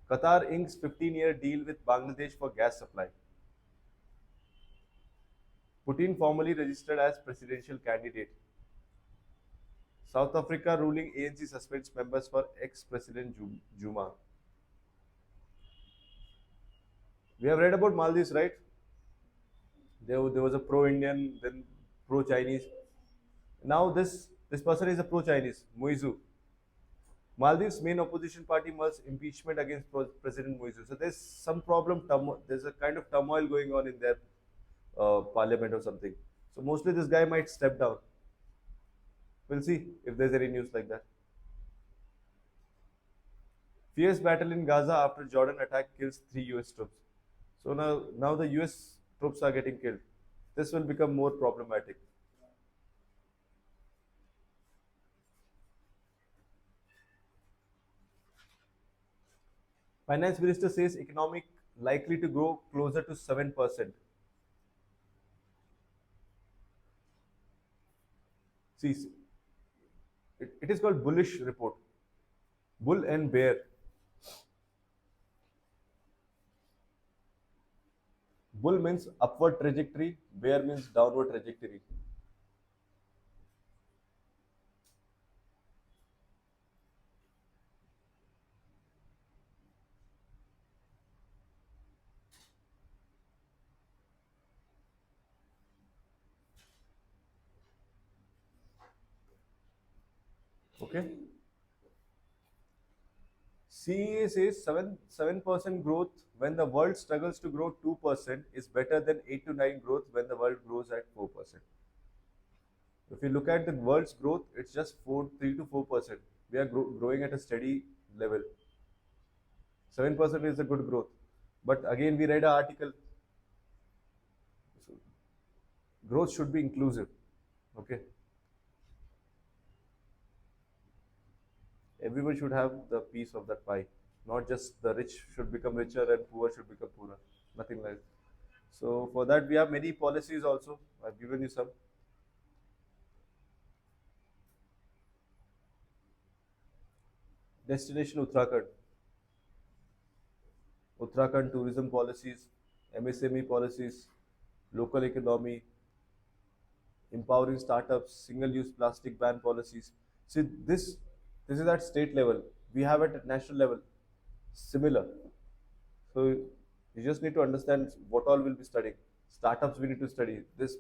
Qatar inks 15-year deal with Bangladesh for gas supply. Putin formally registered as presidential candidate. South Africa ruling ANC suspends members for ex-president Juma. We have read about Maldives, right? There was a pro-Indian, then pro-Chinese. Now this person is a pro-Chinese, Muizu. Maldives' main opposition party merged impeachment against President Muizu. So there's some problem. There's a kind of turmoil going on in their parliament or something. So mostly this guy might step down. We'll see if there's any news like that. Fierce battle in Gaza after Jordan attack kills 3 US troops. So now the US troops are getting killed. This will become more problematic. Finance Minister says economic likely to grow closer to 7%. See, it is called bullish report. Bull and bear. Bull means upward trajectory, bear means downward trajectory. Okay. CEA says 7% growth when the world struggles to grow 2% is better than 8 to 9 growth when the world grows at 4%. If you look at the world's growth, it's just 3 to 4%. We are growing at a steady level. 7% is a good growth. But again, we read an article. So growth should be inclusive. Okay. Everyone should have the piece of that pie. Not just the rich should become richer and poor should become poorer. Nothing like that. So for that, we have many policies also. I've given you some. Destination Uttarakhand. Uttarakhand tourism policies, MSME policies, local economy, empowering startups, single-use plastic ban policies. See, this is at state level. We have it at national level. Similar. So you just need to understand what all we'll be studying. Startups we need to study. This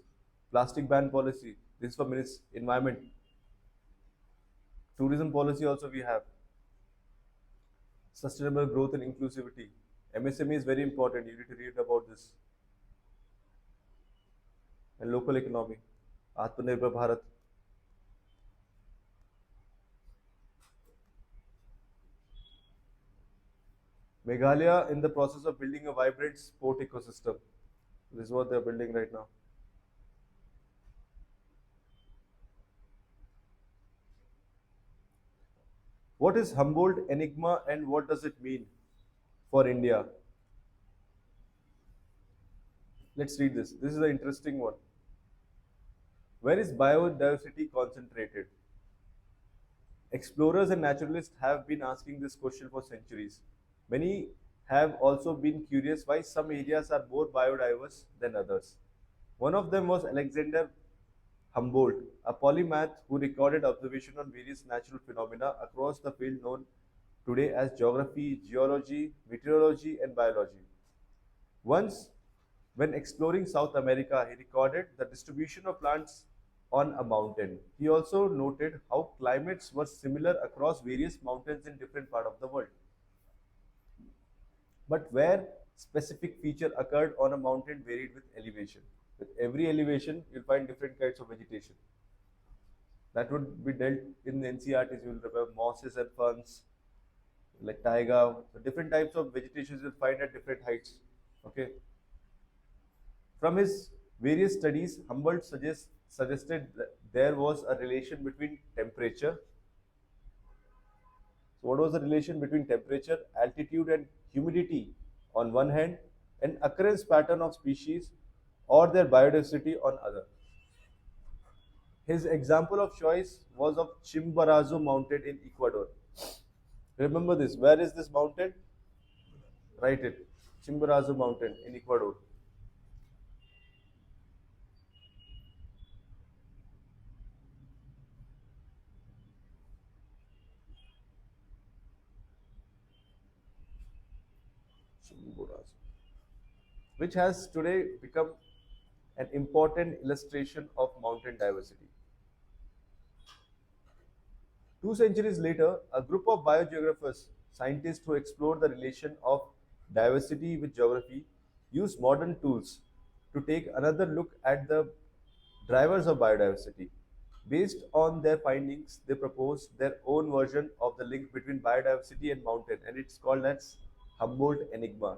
plastic ban policy. This is for environment. Tourism policy also we have. Sustainable growth and inclusivity. MSME is very important. You need to read about this. And local economy. Atmanirbhar Bharat. Meghalaya in the process of building a vibrant sport ecosystem. This is what they're building right now. What is Humboldt Enigma and what does it mean? for India. Let's read this. This is an interesting one. Where is biodiversity concentrated? Explorers and naturalists have been asking this question for centuries. Many have also been curious why some areas are more biodiverse than others. One of them was Alexander Humboldt, a polymath who recorded observation on various natural phenomena across the field known today as geography, geology, meteorology, and biology. Once, when exploring South America, he recorded the distribution of plants on a mountain. He also noted how climates were similar across various mountains in different parts of the world. But where specific feature occurred on a mountain varied with elevation. With every elevation, you'll find different kinds of vegetation. That would be dealt in NCRTs. You will remember mosses and ferns, like taiga. So different types of vegetation you'll find at different heights. Okay. From his various studies, Humboldt suggested that there was a relation between temperature. So, what was the relation between temperature, altitude, and humidity on one hand, and occurrence pattern of species or their biodiversity on other? His example of choice was of Chimborazo Mountain in Ecuador. Remember this. Where is this mountain? Write it. Chimborazo Mountain in Ecuador. Chimborazo, which has today become an important illustration of mountain diversity. 2 centuries later, a group of biogeographers, scientists who explored the relation of diversity with geography, used modern tools to take another look at the drivers of biodiversity. Based on their findings, they proposed their own version of the link between biodiversity and mountain, and it's called as Humboldt Enigma.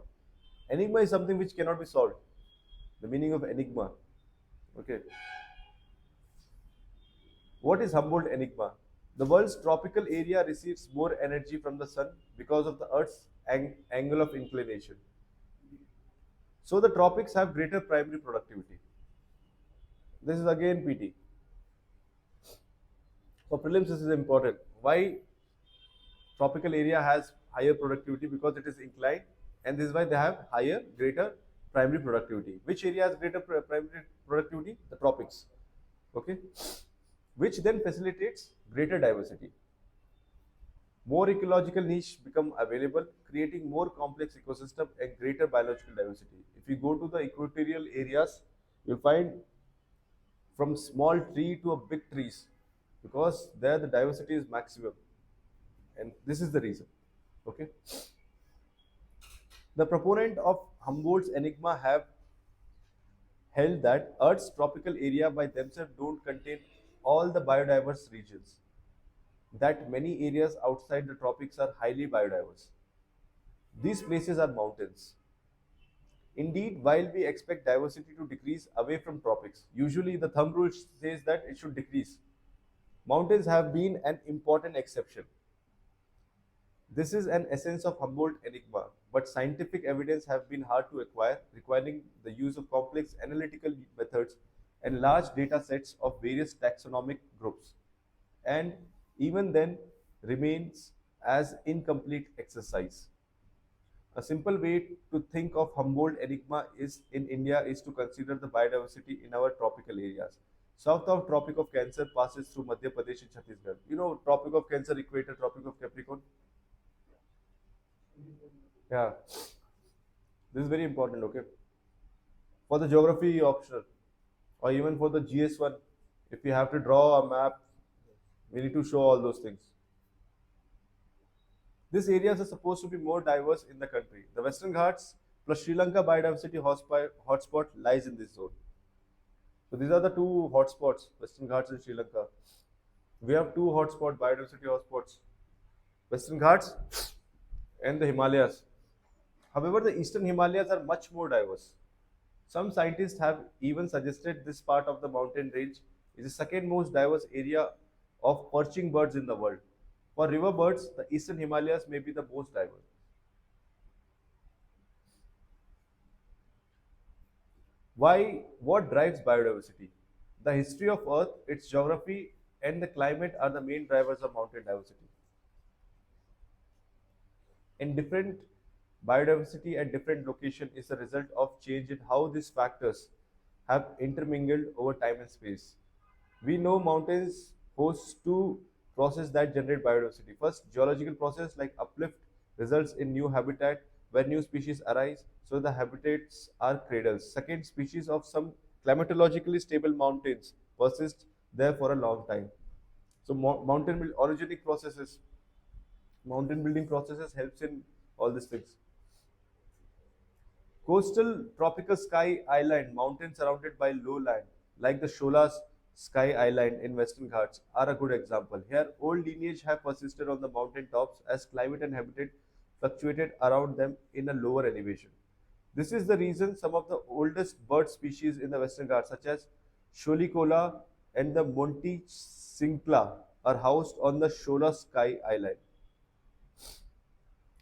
Enigma is something which cannot be solved. The meaning of enigma. Okay. What is Humboldt Enigma? The world's tropical area receives more energy from the sun because of the Earth's angle of inclination. So the tropics have greater primary productivity. This is again PT. For prelims, this is important. Why tropical area has higher productivity? Because it is inclined, and this is why they have higher, greater primary productivity. Which area has greater primary productivity? The tropics. Okay, which then facilitates greater diversity. More ecological niche become available, creating more complex ecosystem and greater biological diversity. If you go to the equatorial areas, you'll find from small tree to a big trees, because there the diversity is maximum, and this is the reason. Okay. The proponent of Humboldt's enigma have held that Earth's tropical area by themselves don't contain all the biodiverse regions, that many areas outside the tropics are highly biodiverse. These places are mountains. Indeed, while we expect diversity to decrease away from tropics, usually the thumb rule says that it should decrease. Mountains have been an important exception. This is an essence of Humboldt enigma, but scientific evidence have been hard to acquire, requiring the use of complex analytical methods and large data sets of various taxonomic groups, and even then remains as incomplete exercise. A simple way to think of Humboldt enigma is in India is to consider the biodiversity in our tropical areas. South of Tropic of Cancer passes through Madhya Pradesh and Chhattisgarh. You know, Tropic of Cancer equator, Tropic of Capricorn. Yeah, this is very important. Okay, for the geography optional, or even for the GS1, if you have to draw a map, we need to show all those things. These areas are supposed to be more diverse in the country. The Western Ghats plus Sri Lanka biodiversity hotspot lies in this zone. So these are the two hotspots, Western Ghats and Sri Lanka. We have two hotspot biodiversity hotspots, Western Ghats and the Himalayas. However, the Eastern Himalayas are much more diverse. Some scientists have even suggested this part of the mountain range is the second most diverse area of perching birds in the world. For river birds, the Eastern Himalayas may be the most diverse. Why? What drives biodiversity? The history of Earth, its geography, and the climate are the main drivers of mountain diversity. In different biodiversity at different location is a result of change in how these factors have intermingled over time and space. We know mountains host two processes that generate biodiversity. First, geological process like uplift results in new habitat where new species arise, so the habitats are cradles. Second, species of some climatologically stable mountains persist there for a long time. So orogenic processes, mountain building processes helps in all these things. Coastal tropical sky island, mountains surrounded by lowland, like the Sholas Sky Island in Western Ghats, are a good example. Here, old lineage have persisted on the mountain tops as climate and habitat fluctuated around them in a lower elevation. This is the reason some of the oldest bird species in the Western Ghats, such as Sholicola and the Monticicla, are housed on the Shola Sky Island.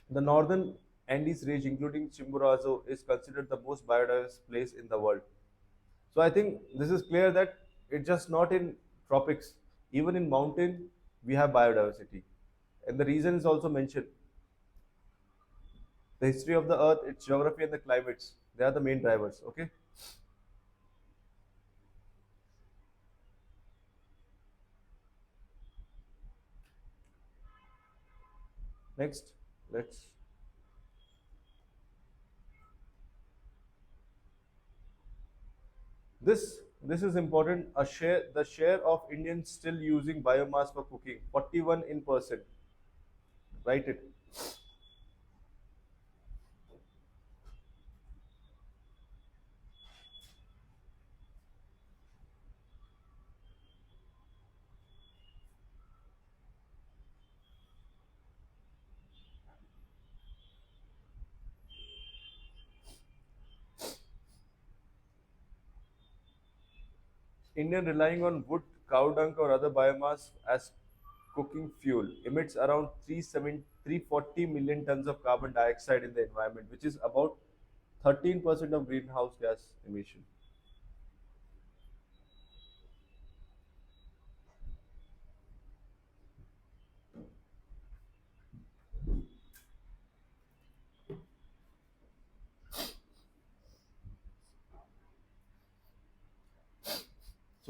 The northern Andes range, including Chimborazo, is considered the most biodiverse place in the world. So I think this is clear that it's just not in tropics. Even in mountain, we have biodiversity. And the reason is also mentioned. The history of the earth, its geography and the climates. They are the main drivers. Okay. Next, let's this is important. The share of Indians still using biomass for cooking, 41 in percent. Write it. Indian relying on wood, cow dung, or other biomass as cooking fuel emits around 340 million tons of carbon dioxide in the environment, which is about 13% of greenhouse gas emission.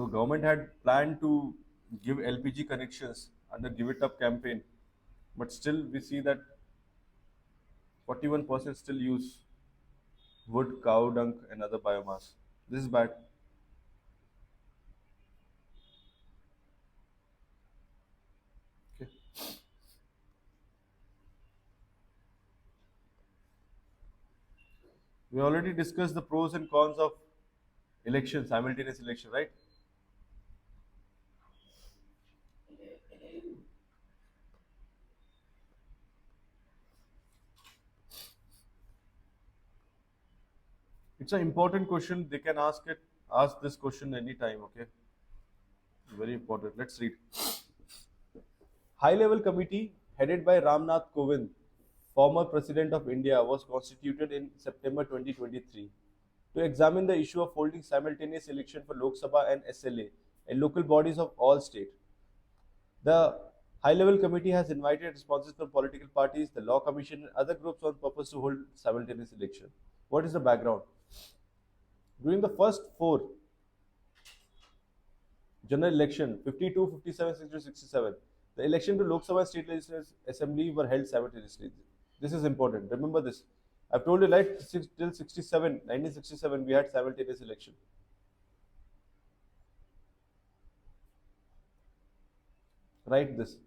So government had planned to give LPG connections under Give It Up campaign, but still we see that 41% still use wood, cow dung, and other biomass. This is bad. Okay. We already discussed the pros and cons of election, simultaneous election, right? It's an important question. They can ask this question anytime. Okay, very important. Let's read. High level committee headed by Ramnath Kovind, former president of India, was constituted in September 2023 to examine the issue of holding simultaneous election for Lok Sabha and SLA and local bodies of all states. The high level committee has invited responses from political parties, the law commission, and other groups on purpose to hold simultaneous election. What is the background? During the first four general election 52, 57, 60, 67. The election to Lok Sabha and State Legislative Assembly were held simultaneously. This is important. Remember this. I've told you right till 67, 1967 we had simultaneous election. Write this.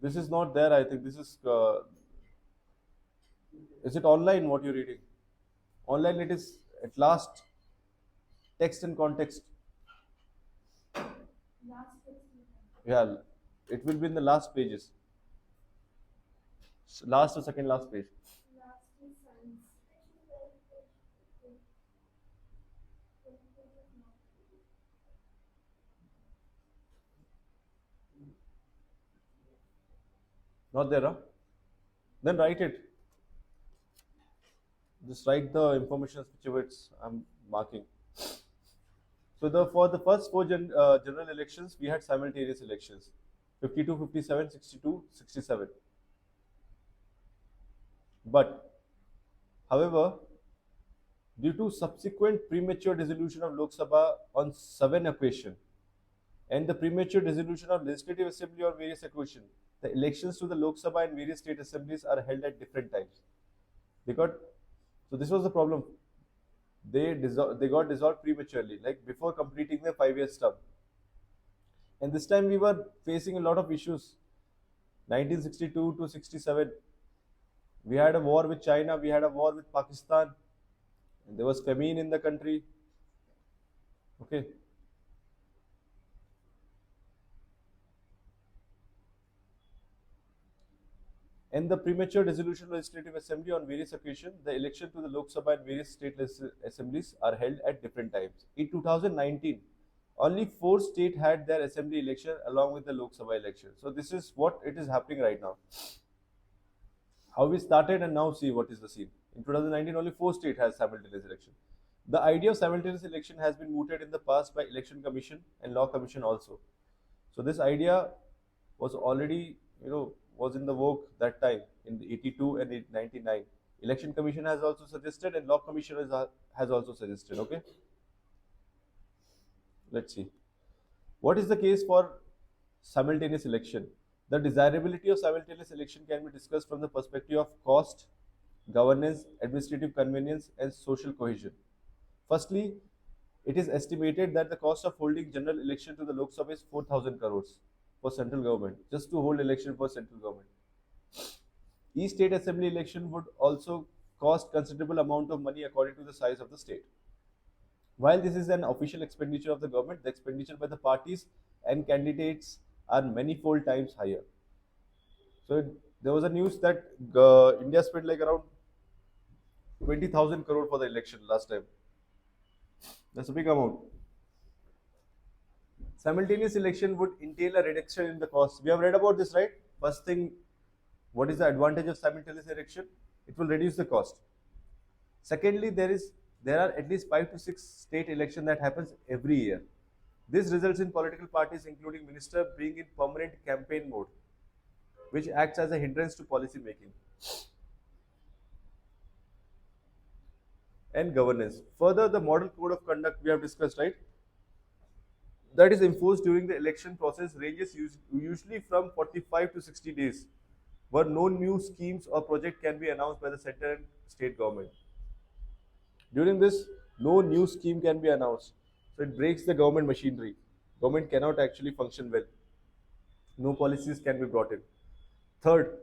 This is not there. I think this is. Is it online? What you're reading? Online it is at last. Text and context. Yeah, it will be in the last pages. Last or second last page. Not there, huh? Then write it. Just write the information whichever it's I'm marking. So the for the first four general elections, we had simultaneous elections, 52, 57, 62, 67. But however, due to subsequent premature dissolution of Lok Sabha on 7 occasion and the premature dissolution of Legislative Assembly on various occasion, the elections to the Lok Sabha and various state assemblies are held at different times. They got so this was the problem. They got dissolved prematurely, like before completing their 5 year term. And this time we were facing a lot of issues. 1962 to 67, we had a war with China, we had a war with Pakistan, and there was famine in the country. Okay, and the premature dissolution of Legislative Assembly on various occasions, the election to the Lok Sabha and various state assemblies are held at different times. In 2019, only 4 states had their assembly election along with the Lok Sabha election. So this is what it is happening right now. How we started and now see what is the scene. In 2019, only 4 states has simultaneous election. The idea of simultaneous election has been mooted in the past by Election Commission and Law Commission also. So this idea was already, was in the vogue that time in 82 and 99. Election Commission has also suggested and Law Commission has also suggested. Okay, let's see. What is the case for simultaneous election? The desirability of simultaneous election can be discussed from the perspective of cost, governance, administrative convenience, and social cohesion. Firstly, it is estimated that the cost of holding general election to the Lok Sabha is 4,000 crores for central government, just to hold election for central government. Each state assembly election would also cost considerable amount of money according to the size of the state. While this is an official expenditure of the government, the expenditure by the parties and candidates are many-fold times higher. So there was a news that India spent like around 20,000 crore for the election last time. That's a big amount. Simultaneous election would entail a reduction in the cost. We have read about this, right? First thing, what is the advantage of simultaneous election? It will reduce the cost. Secondly, there are at least 5 to 6 state elections that happens every year. This results in political parties, including minister, being in permanent campaign mode, which acts as a hindrance to policy making and governance. Further, the model code of conduct we have discussed, right? That is enforced during the election process ranges usually from 45 to 60 days, where no new schemes or project can be announced by the center and state government. During this, no new scheme can be announced. So it breaks the government machinery. Government cannot actually function well. No policies can be brought in. Third,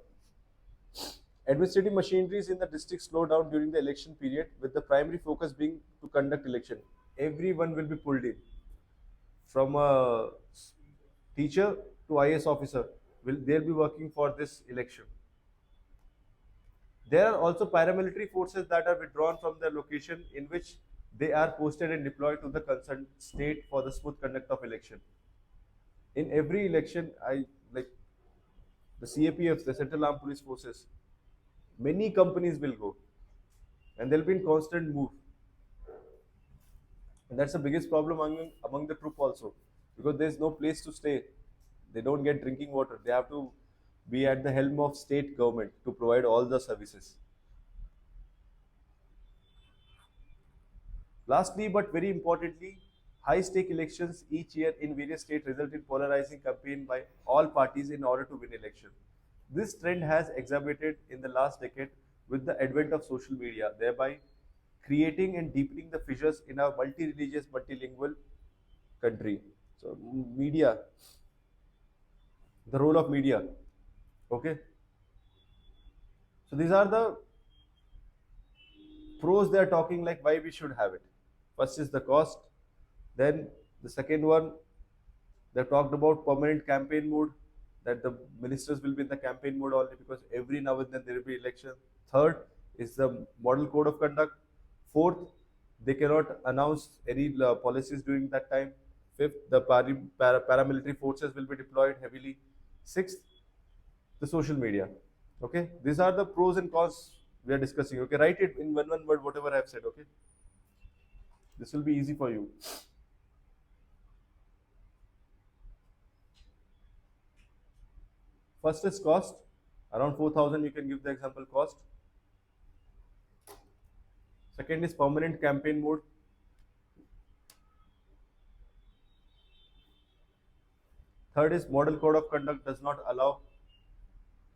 administrative machineries in the district slow down during the election period, with the primary focus being to conduct election. Everyone will be pulled in, from a teacher to IAS officer. They'll be working for this election. There are also paramilitary forces that are withdrawn from their location in which they are posted and deployed to the concerned state for the smooth conduct of election. In every election, I like the CAPF, the Central Armed Police Forces. Many companies will go, and they'll be in constant move. And that's the biggest problem among the troop also, because there's no place to stay. They don't get drinking water. They have to be at the helm of state government to provide all the services. Lastly, but very importantly, high-stake elections each year in various states result in polarizing campaign by all parties in order to win election. This trend has exacerbated in the last decade with the advent of social media, thereby creating and deepening the fissures in a multi-religious, multilingual country. So, media, the role of media. Okay. So these are the pros they are talking, like why we should have it. First is the cost. Then the second one, they talked about permanent campaign mode, that the ministers will be in the campaign mode only because every now and then there will be election. Third is the model code of conduct. Fourth, they cannot announce any policies during that time. Fifth, the paramilitary forces will be deployed heavily. Sixth, the social media. Okay, these are the pros and cons we are discussing. Okay, write it in one word, whatever I have said. Okay, this will be easy for you. First is cost, around 4,000. You can give the example cost. Second is permanent campaign mode. Third is model code of conduct does not allow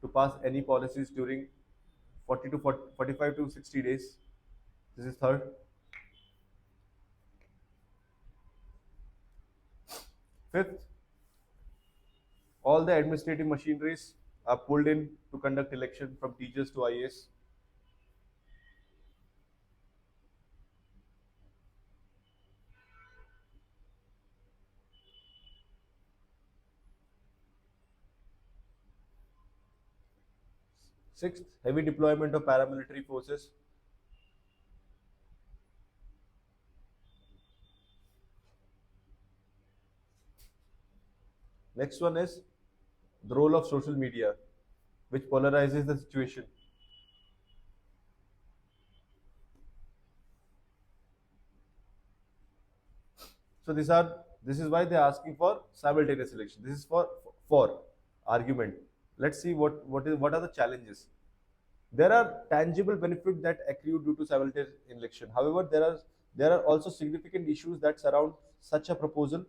to pass any policies during 40 to 40, 45 to 60 days. This is third. Fifth, all the administrative machineries are pulled in to conduct election from teachers to IAS. Sixth, heavy deployment of paramilitary forces. Next one is the role of social media, which polarizes the situation. So this is why they are asking for simultaneous election. This is for argument. Let's see what are the challenges. There are tangible benefits that accrue due to simultaneous election. However, there are also significant issues that surround such a proposal,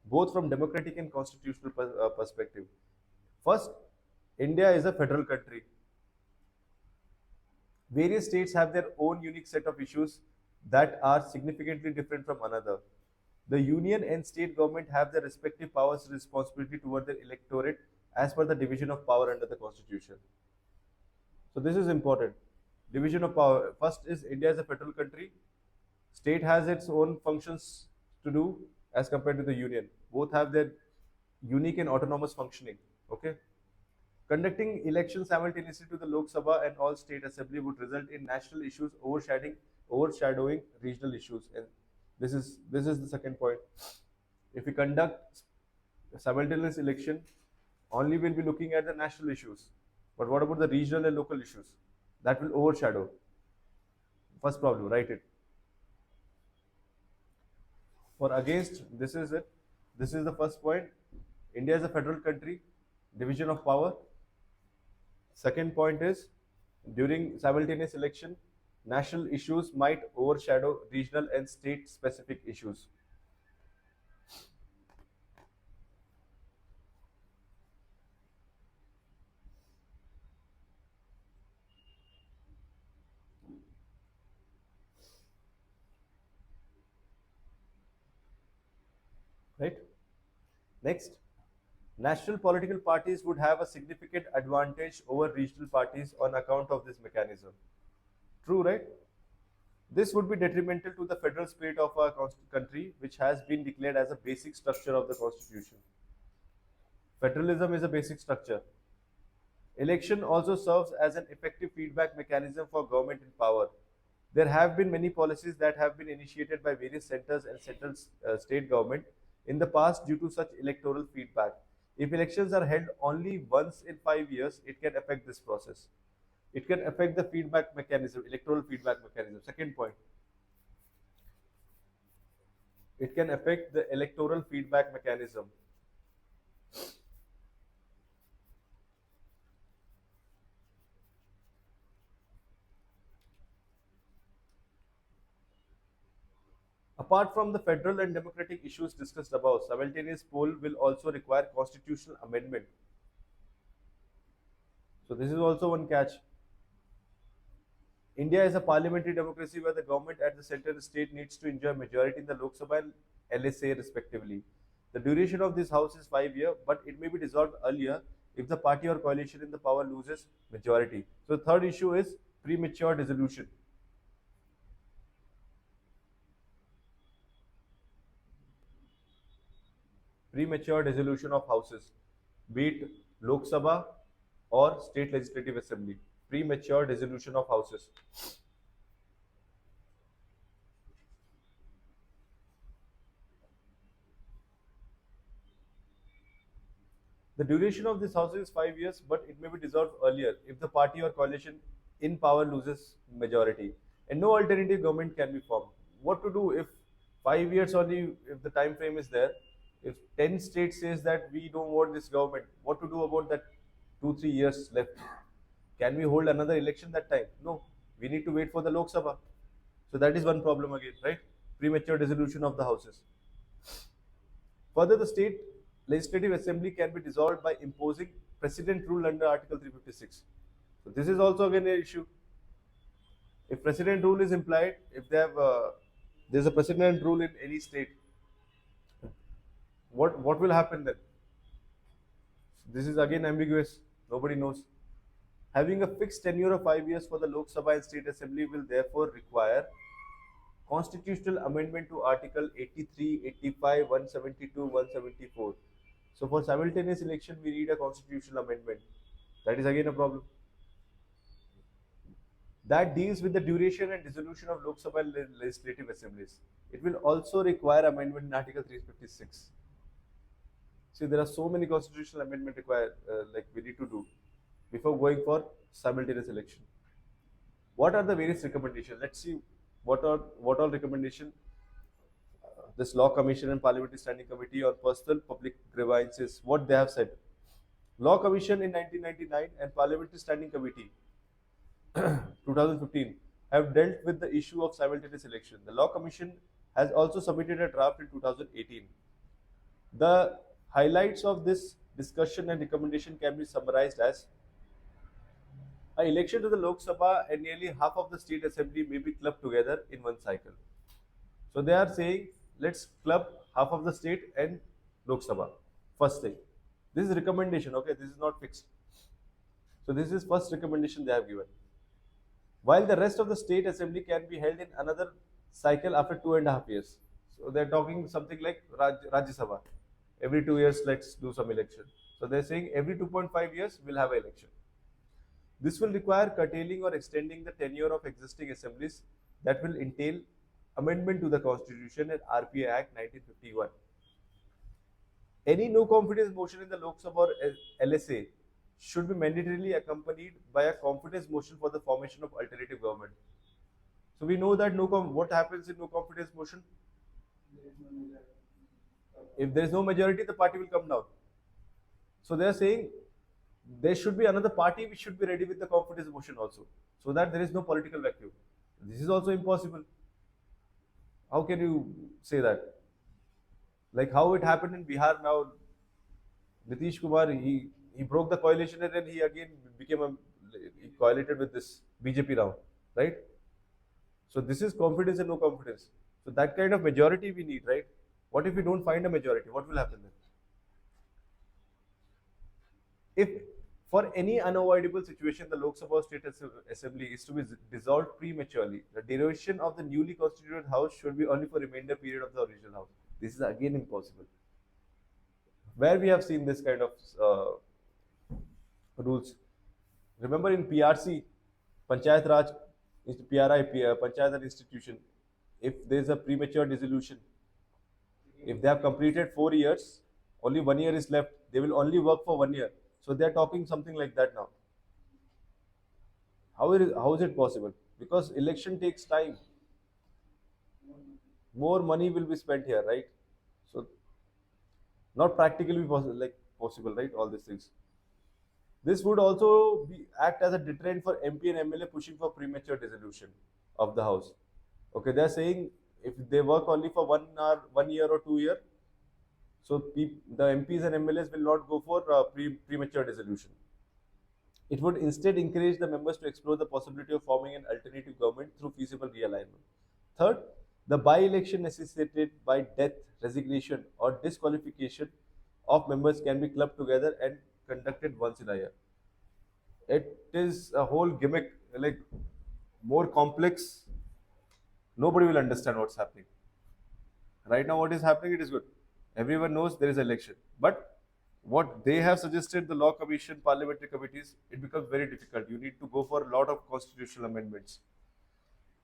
both from democratic and constitutional perspective. First, India is a federal country. Various states have their own unique set of issues that are significantly different from another. The union and state government have their respective powers and responsibility toward their electorate as per the division of power under the constitution. So this is important. Division of power. First is India is a federal country. State has its own functions to do as compared to the union. Both have their unique and autonomous functioning. Okay. Conducting elections simultaneously to the Lok Sabha and all state assembly would result in national issues overshadowing regional issues. And this is the second point. If we conduct simultaneous election, only we'll be looking at the national issues. But what about the regional and local issues? That will overshadow. First problem, write it. For against, this is it. This is the first point. India is a federal country, division of power. Second point is during simultaneous election, national issues might overshadow regional and state specific issues. Right? Next, national political parties would have a significant advantage over regional parties on account of this mechanism. True, right? This would be detrimental to the federal spirit of our country, which has been declared as a basic structure of the constitution. Federalism is a basic structure. Election also serves as an effective feedback mechanism for government in power. There have been many policies that have been initiated by various centers and central state government in the past due to such electoral feedback. If elections are held only once in 5 years, it can affect this process. It can affect the feedback mechanism, electoral feedback mechanism. Second point, it can affect the electoral feedback mechanism. Apart from the federal and democratic issues discussed above, simultaneous poll will also require constitutional amendment. So this is also one catch. India is a parliamentary democracy where the government at the center and state needs to enjoy majority in the Lok Sabha and LSA respectively. The duration of this house is 5 years, but it may be dissolved earlier if the party or coalition in the power loses majority. So the third issue is premature dissolution. Premature dissolution of houses, be it Lok Sabha or state legislative assembly. Premature dissolution of houses. The duration of this house is 5 years, but it may be dissolved earlier if the party or coalition in power loses majority and no alternative government can be formed. What to do if 5 years only, if the time frame is there, if 10 states says that we don't want this government, what to do about that 2 3 years left? Can we hold another election that time? No, we need to wait for the Lok Sabha. So that is one problem again, right? Premature dissolution of the houses. Further, the state legislative assembly can be dissolved by imposing precedent rule under Article 356. So this is also again an issue. If precedent rule is implied, if they have there's a precedent rule in any state, what will happen then? This is again ambiguous. Nobody knows. Having a fixed tenure of 5 years for the Lok Sabha and State Assembly will therefore require constitutional amendment to Article 83, 85, 172, 174. So for simultaneous election, we need a constitutional amendment. That is again a problem. That deals with the duration and dissolution of Lok Sabha and legislative assemblies. It will also require amendment in Article 356. See, there are so many constitutional amendment required, like we need to do before going for simultaneous election. What are the various recommendations? Let's see what all recommendation this Law Commission and Parliamentary Standing Committee on Personal Public Grievances, what they have said. Law Commission in 1999 and Parliamentary Standing Committee 2015 have dealt with the issue of simultaneous election. The Law Commission has also submitted a draft in 2018. The highlights of this discussion and recommendation can be summarized as: an election to the Lok Sabha and nearly half of the state assembly may be clubbed together in one cycle. So they are saying, let's club half of the state and Lok Sabha. First thing. This is recommendation, okay? This is not fixed. So this is first recommendation they have given. While the rest of the state assembly can be held in another cycle after 2.5 years. So they're talking something like Rajya Sabha. Every 2 years, let's do some election. So they're saying every 2.5 years, we'll have an election. This will require curtailing or extending the tenure of existing assemblies that will entail amendment to the Constitution and RPA Act 1951. Any no confidence motion in the Lok Sabha or LSA should be mandatorily accompanied by a confidence motion for the formation of alternative government. So we know that what happens in no confidence motion? If there is no majority, the party will come down. So they are saying there should be another party which should be ready with the confidence motion also, so that there is no political vacuum. This is also impossible. How can you say that? Like how it happened in Bihar now, Nitish Kumar, he broke the coalition and then he again he coalited with this BJP now, right? So this is confidence and no confidence. So that kind of majority we need, right? What if we don't find a majority? What will happen then? If for any unavoidable situation, the Lok Sabha State Assembly is to be dissolved prematurely, the duration of the newly constituted house should be only for remainder period of the original house. This is again impossible. Where we have seen this kind of rules. Remember in PRC, Panchayat Raj, PRI, Panchayat Raj institution, if there is a premature dissolution, if they have completed 4 years, only 1 year is left, they will only work for 1 year. So they are talking something like that now. How is it possible? Because election takes time. More money will be spent here, right? So not practically possible, right? All these things. This would also act as a deterrent for MP and MLA pushing for premature dissolution of the house. Okay, they are saying if they work only for 1 year or 2 year, so the MPs and MLAs will not go for premature dissolution. It would instead encourage the members to explore the possibility of forming an alternative government through feasible realignment. Third, the by-election necessitated by death, resignation, or disqualification of members can be clubbed together and conducted once in a year. It is a whole gimmick, like more complex. Nobody will understand what's happening. Right now, what is happening, it is good. Everyone knows there is election. But what they have suggested, the Law Commission, parliamentary committees, it becomes very difficult. You need to go for a lot of constitutional amendments.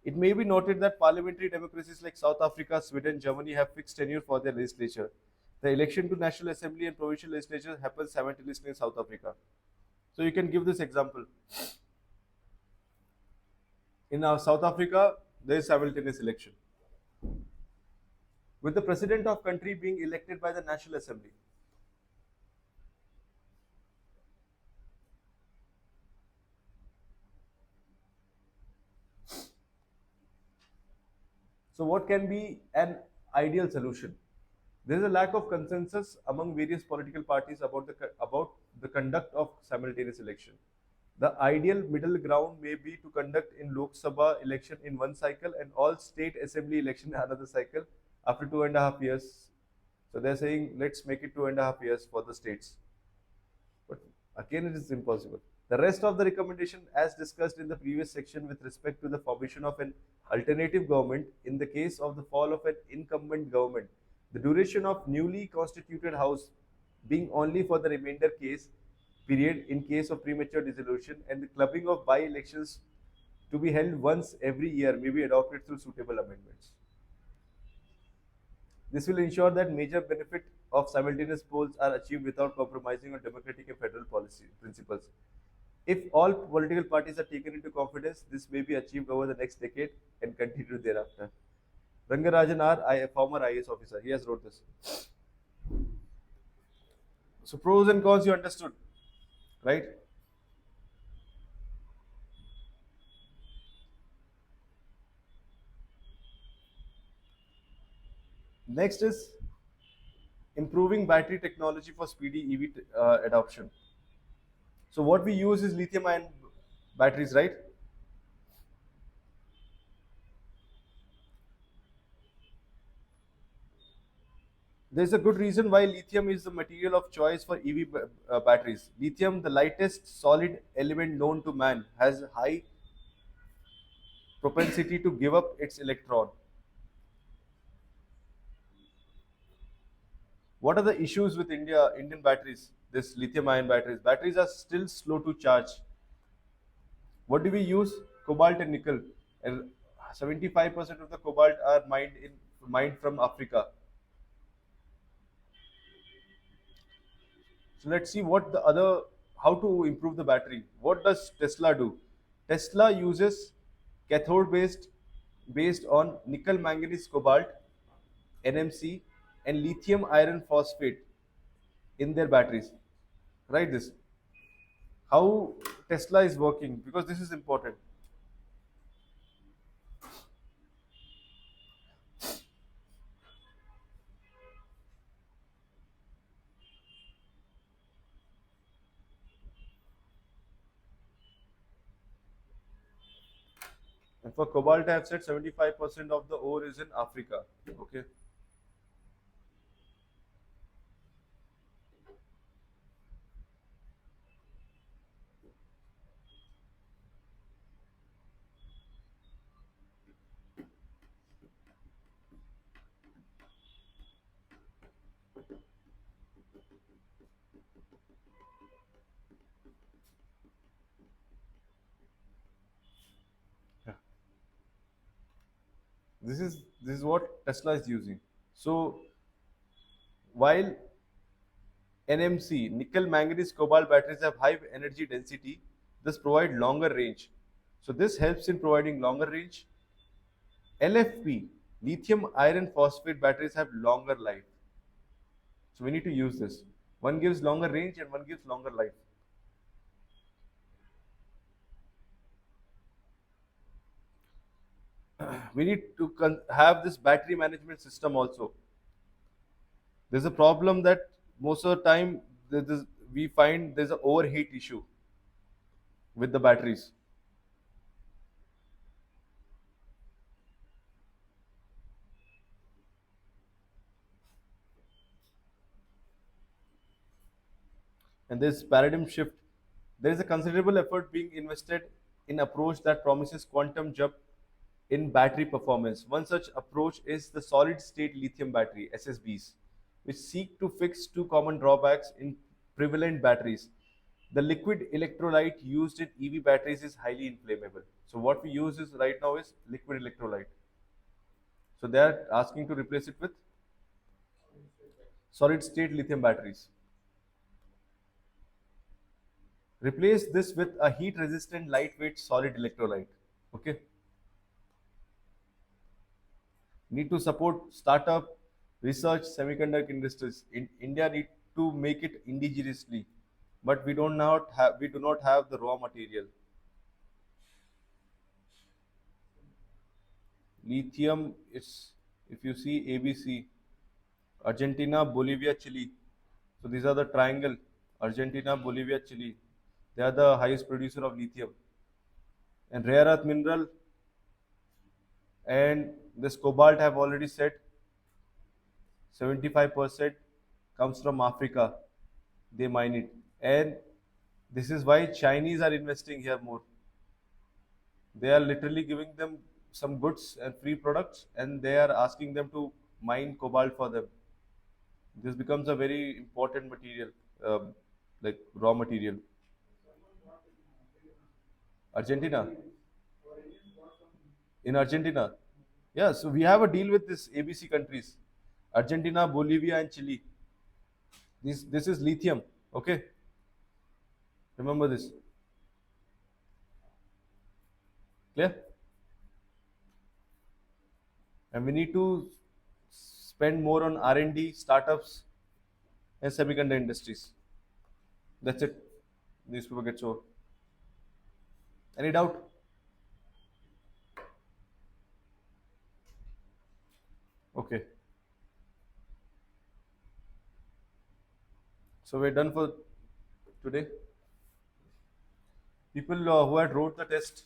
It may be noted that parliamentary democracies like South Africa, Sweden, Germany have fixed tenure for their legislature. The election to National Assembly and provincial legislature happens simultaneously in South Africa. So you can give this example. In South Africa, there is simultaneous election, with the president of country being elected by the National Assembly. So, what can be an ideal solution? There is a lack of consensus among various political parties about the conduct of simultaneous election. The ideal middle ground may be to conduct in Lok Sabha election in one cycle and all state assembly election in another cycle after 2.5 years. So they're saying let's make it 2.5 years for the states. But again, it is impossible. The rest of the recommendation, as discussed in the previous section with respect to the formation of an alternative government in the case of the fall of an incumbent government, the duration of newly constituted house being only for the remainder case period in case of premature dissolution, and the clubbing of by-elections to be held once every year may be adopted through suitable amendments. This will ensure that major benefit of simultaneous polls are achieved without compromising on democratic and federal policy principles. If all political parties are taken into confidence, this may be achieved over the next decade and continue thereafter. Rangarajan R, a former IAS officer, he has wrote this. So pros and cons you understood, right? Next is improving battery technology for speedy EV adoption. So what we use is lithium ion batteries, right? There's a good reason why lithium is the material of choice for EV batteries. Lithium, the lightest solid element known to man, has high propensity to give up its electron. What are the issues with Indian batteries? This lithium ion batteries. Batteries are still slow to charge. What do we use? Cobalt and nickel. And 75% of the cobalt are mined from Africa. So let's see how to improve the battery. What does Tesla do? Tesla uses cathode based on nickel manganese cobalt, NMC, and lithium iron phosphate in their batteries. Write this. How Tesla is working, because this is important. And for cobalt, I have said 75% of the ore is in Africa. Okay. Yeah. This is what Tesla is using. So while NMC, nickel manganese cobalt batteries have high energy density, thus provide longer range. So this helps in providing longer range. LFP, lithium iron phosphate batteries have longer life. So we need to use this. One gives longer range and one gives longer life. We need to have this battery management system also. There's a problem that most of the time we find there's an overheat issue with the batteries. And this paradigm shift, there is a considerable effort being invested in approach that promises quantum jump in battery performance. One such approach is the solid state lithium battery SSBs, which seek to fix two common drawbacks in prevalent batteries. The liquid electrolyte used in EV batteries is highly inflammable. So what we use is right now is liquid electrolyte. So they are asking to replace it with solid state lithium batteries. Replace this with a heat resistant lightweight solid electrolyte. Okay. Need to support startup, research, semiconductor industries. In India need to make it indigenously, but we do not have the raw material. Lithium is, if you see ABC, Argentina, Bolivia, Chile. So these are the triangle: Argentina, Bolivia, Chile. They are the highest producer of lithium. And rare earth mineral and this cobalt, I have already said, 75% comes from Africa. They mine it. And this is why Chinese are investing here more. They are literally giving them some goods and free products, and they are asking them to mine cobalt for them. This becomes a very important material, like raw material. Argentina. In Argentina. Yeah, so we have a deal with this ABC countries, Argentina, Bolivia, and Chile. This is lithium. Okay, remember this. Clear? And we need to spend more on R&D, startups, and semiconductor industries. That's it. Newspaper gets over. Any doubt? Okay. So we're done for today. People who had wrote the test,